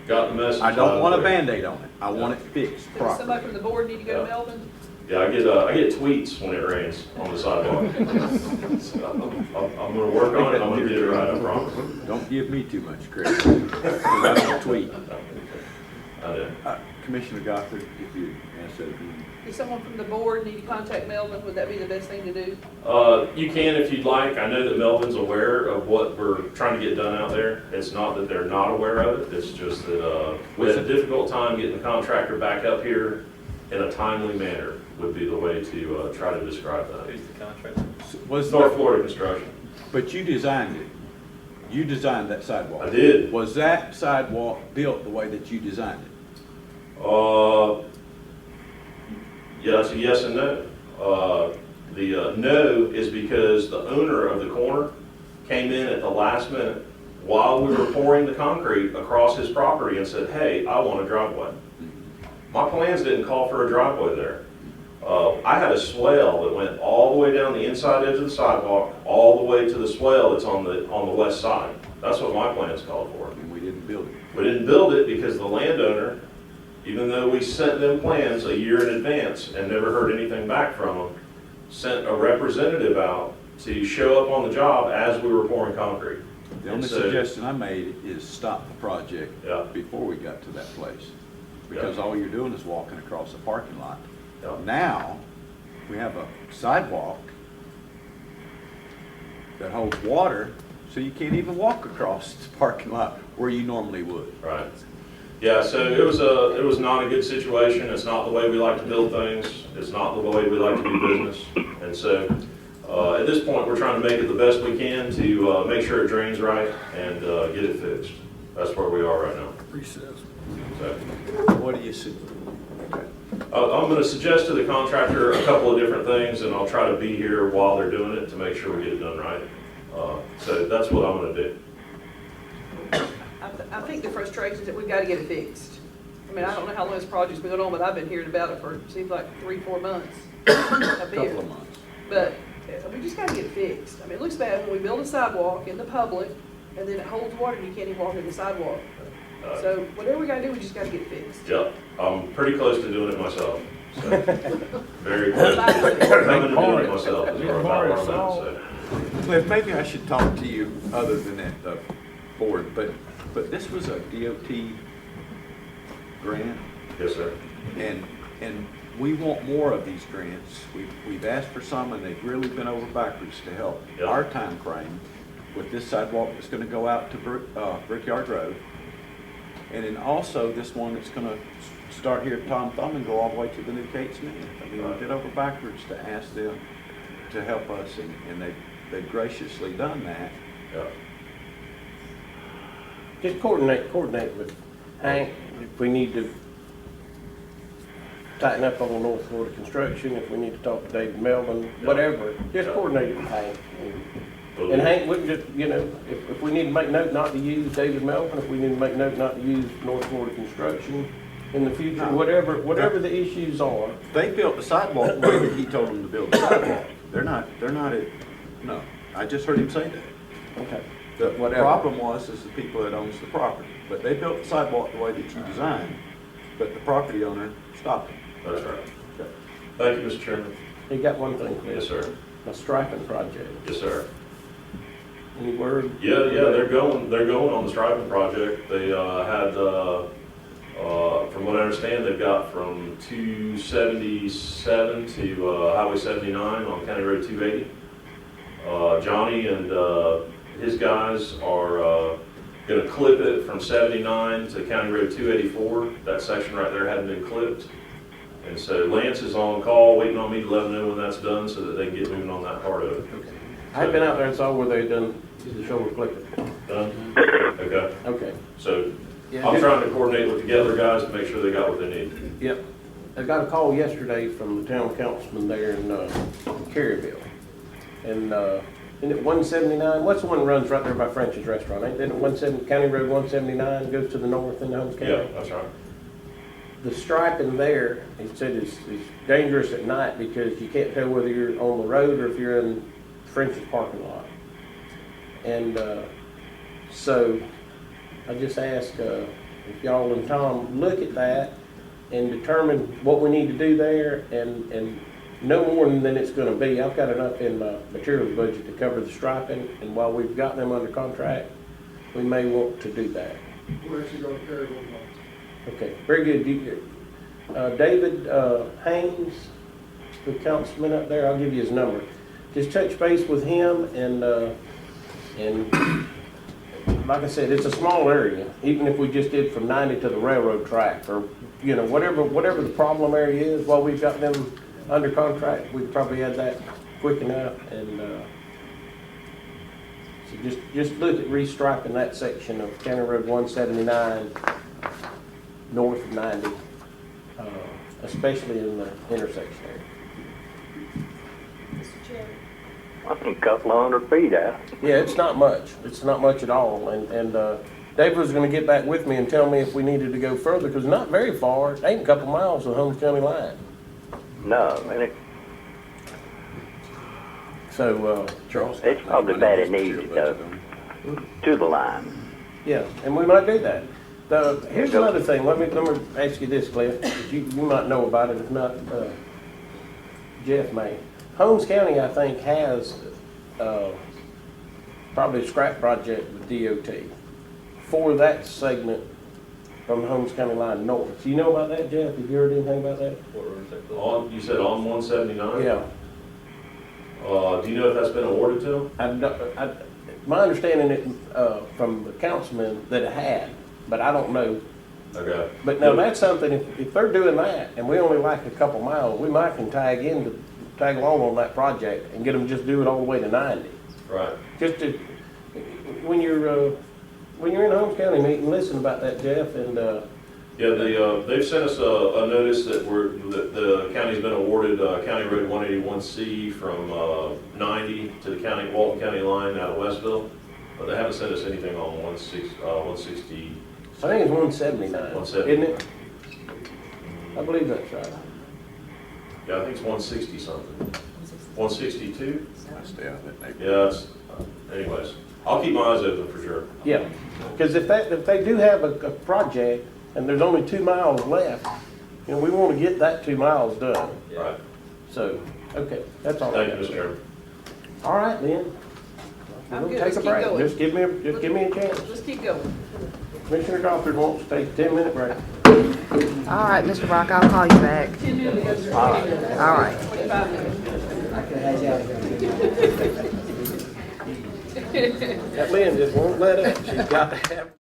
Got the message. I don't want a Band-Aid on it. I want it fixed Does properly. somebody from the board need to go to Melvin? Yeah, I get tweets when it rains on the sidewalk. So I'm going to work on it. I'm going to get it right. I promise. Don't give me too much credit. I don't tweet. I do. Commissioner Gothard, if you answer that. If someone from the board need to contact Melvin, would that be the best thing to do? You can if you'd like. I know that Melvin's aware of what we're trying to get done out there. It's not that they're not aware of it. It's just that we had a difficult time getting the contractor back up here in a timely manner would be the way to try to describe that. Who's the contractor? Was North Florida Construction. But you designed it. You designed that sidewalk. I did. Was that sidewalk built the way that you designed it? Yeah, that's a yes and no. The no is because the owner of the corner came in at the last minute while we were pouring the concrete across his property and said, hey, I want a driveway. My plans didn't call for a driveway there. I had a swale that went all the way down the inside edge of the sidewalk, all the way to the swale that's on the west side. That's what my plans called for. And we didn't build it. We didn't build it because the landowner, even though we sent them plans a year in advance and never heard anything back from them, sent a representative out to show up on the job as we were pouring concrete. The only And so- suggestion I made is stop the project Yeah. before we got to that place. Because all you're doing is walking across a parking lot. Yeah. Now, we have a sidewalk that holds water, so you can't even walk across the parking lot where you normally would. Right. Yeah, so it was not a good situation. It's not the way we like to build things. It's not the way we like to do business. And so, at this point, we're trying to make it the best we can to make sure it drains right and get it fixed. That's where we are right now. So, What do you see? I'm going to suggest to the contractor a couple of different things, and I'll try to be here while they're doing it to make sure we get it done right. So that's what I'm going to do. I think the frustration is that we've got to get it fixed. I mean, I don't know how long this project's been going on, but I've been hearing about it for, seems like 3-4 months. Couple of months. But we just gotta get it fixed. I mean, it looks bad when we build a sidewalk in the public, and then it holds water and you can't even walk in the sidewalk. So whatever we gotta do, we just gotta get it fixed. Yep, I'm pretty close to doing it myself. So, very close. Coming to doing it myself is where about where I'm at, so. Cliff, maybe I should talk to you other than at the board, but this was a DOT grant. Yes, sir. And we want more of these grants. We've asked for some, and they've really been over backwards to help our time frame with this sidewalk that's gonna go out to Brickyard Road. And then also this one that's gonna start here at Tom Thumb and go all the way to the new Kate Smith. I mean, we did over backwards to ask them to help us, and they've graciously done that. Yeah. Just coordinate with Hank if we need to tighten up on North Florida construction, if we need to talk to David Melvin, whatever. Just coordinate it with Hank. And Hank, we can just, you know, if we need to make note not to use David Melvin, if we need to make note not to use North Florida construction in the future, whatever the issues are. They built the sidewalk the way that he told them to build the sidewalk. They're not no, I just heard him say that. Okay. The problem was the people that owns the property, but they built the sidewalk the way that you designed, but the property owner stopped them. That's right. Okay. Thank you, Mr. Chairman. He got one thing. Yes, sir. A striping project. Yes, sir. Any word? Yeah, they're going on the striping project. They had, from what I understand, they've got from 277 to Highway 79 on County Road 280. Johnny and his guys are going to clip it from 79 to County Road 284. That section right there hadn't been clipped. And so Lance is on call, waiting on me to let them know when that's done so that they can get moving on that part of it. Okay. I've been out there and saw where they done the shoulder clipping. Done? Okay. Okay. So Yeah. I'm trying to coordinate with the Gettler guys to make sure they got what they need. Yep. I got a call yesterday from the town councilman there in Caryville. And isn't it 179? What's the one that runs right there by French's Restaurant? Ain't it 170, County Road 179, goes to the north in Holmes County? Yeah, that's right. The striping there, he said, is dangerous at night because you can't tell whether you're on the road or if you're in French's parking lot. And so I just asked if y'all and Tom look at that and determine what we need to do there and no more than it's going to be. I've got enough in my materials budget to cover the striping, and while we've got them under contract, we may want to do that. We're actually going to carry them on. Okay, very good. David Haynes, the councilman up there, I'll give you his number. Just touch base with him, and like I said, it's a small area. Even if we just did from 90 to the railroad track, or you know, whatever the problem area is, while we've got them under contract, we'd probably add that quick enough. And so just look at restriping that section of County Road 179 north of 90, especially in the intersection area. Mr. Chair. I think a couple of 100 feet out. Yeah, it's not much. It's not much at all. And David was going to get back with me and tell me if we needed to go further, because not very far. It ain't a couple miles of Holmes County line. No, man, So, Charles? it's probably bad it needs it though, to the line. Yeah, and we might do that. Here's another thing. Let me ask you this, Cliff. You might know about it. If not, Jeff may. Holmes County, I think, has probably a scrap project with DOT for that segment from the Holmes County line north. Do you know about that, Jeff? Have you heard anything about that? On, you said on 179? Yeah. Do you know if that's been awarded to them? My understanding it, from the councilman that it had, but I don't know. Okay. But no, that's something, if they're doing that and we only like a couple miles, we might can tag along on that project and get them just do it all the way to 90. Right. Just to, when you're in a Holmes County meeting, listen about that, Jeff, and, Yeah, they've sent us a notice that the county's been awarded County Road 181C from 90 to the Walton County line out of Westville, but they haven't sent us anything on 160. I think it's 179, 170. isn't it? I believe that's right. Yeah, I think it's 160 something. 162? I stay out of that neighborhood. Yeah, it's, anyways, I'll keep my eyes open for sure. Yeah, because if they do have a project and there's only 2 miles left, you know, we want to get that 2 miles done. Right. So, okay, that's all. Thank you, Mr. Chairman. All right, then. I'm We'll good. take Let's a keep break. going. Just give me a chance. Let's keep going. Commissioner Goffard wants to take a 10-minute break. All right, Mr. Brock, I'll call you back. 10 minutes. All right. All right. 25 minutes. That Lynn just won't let up. She's got to have.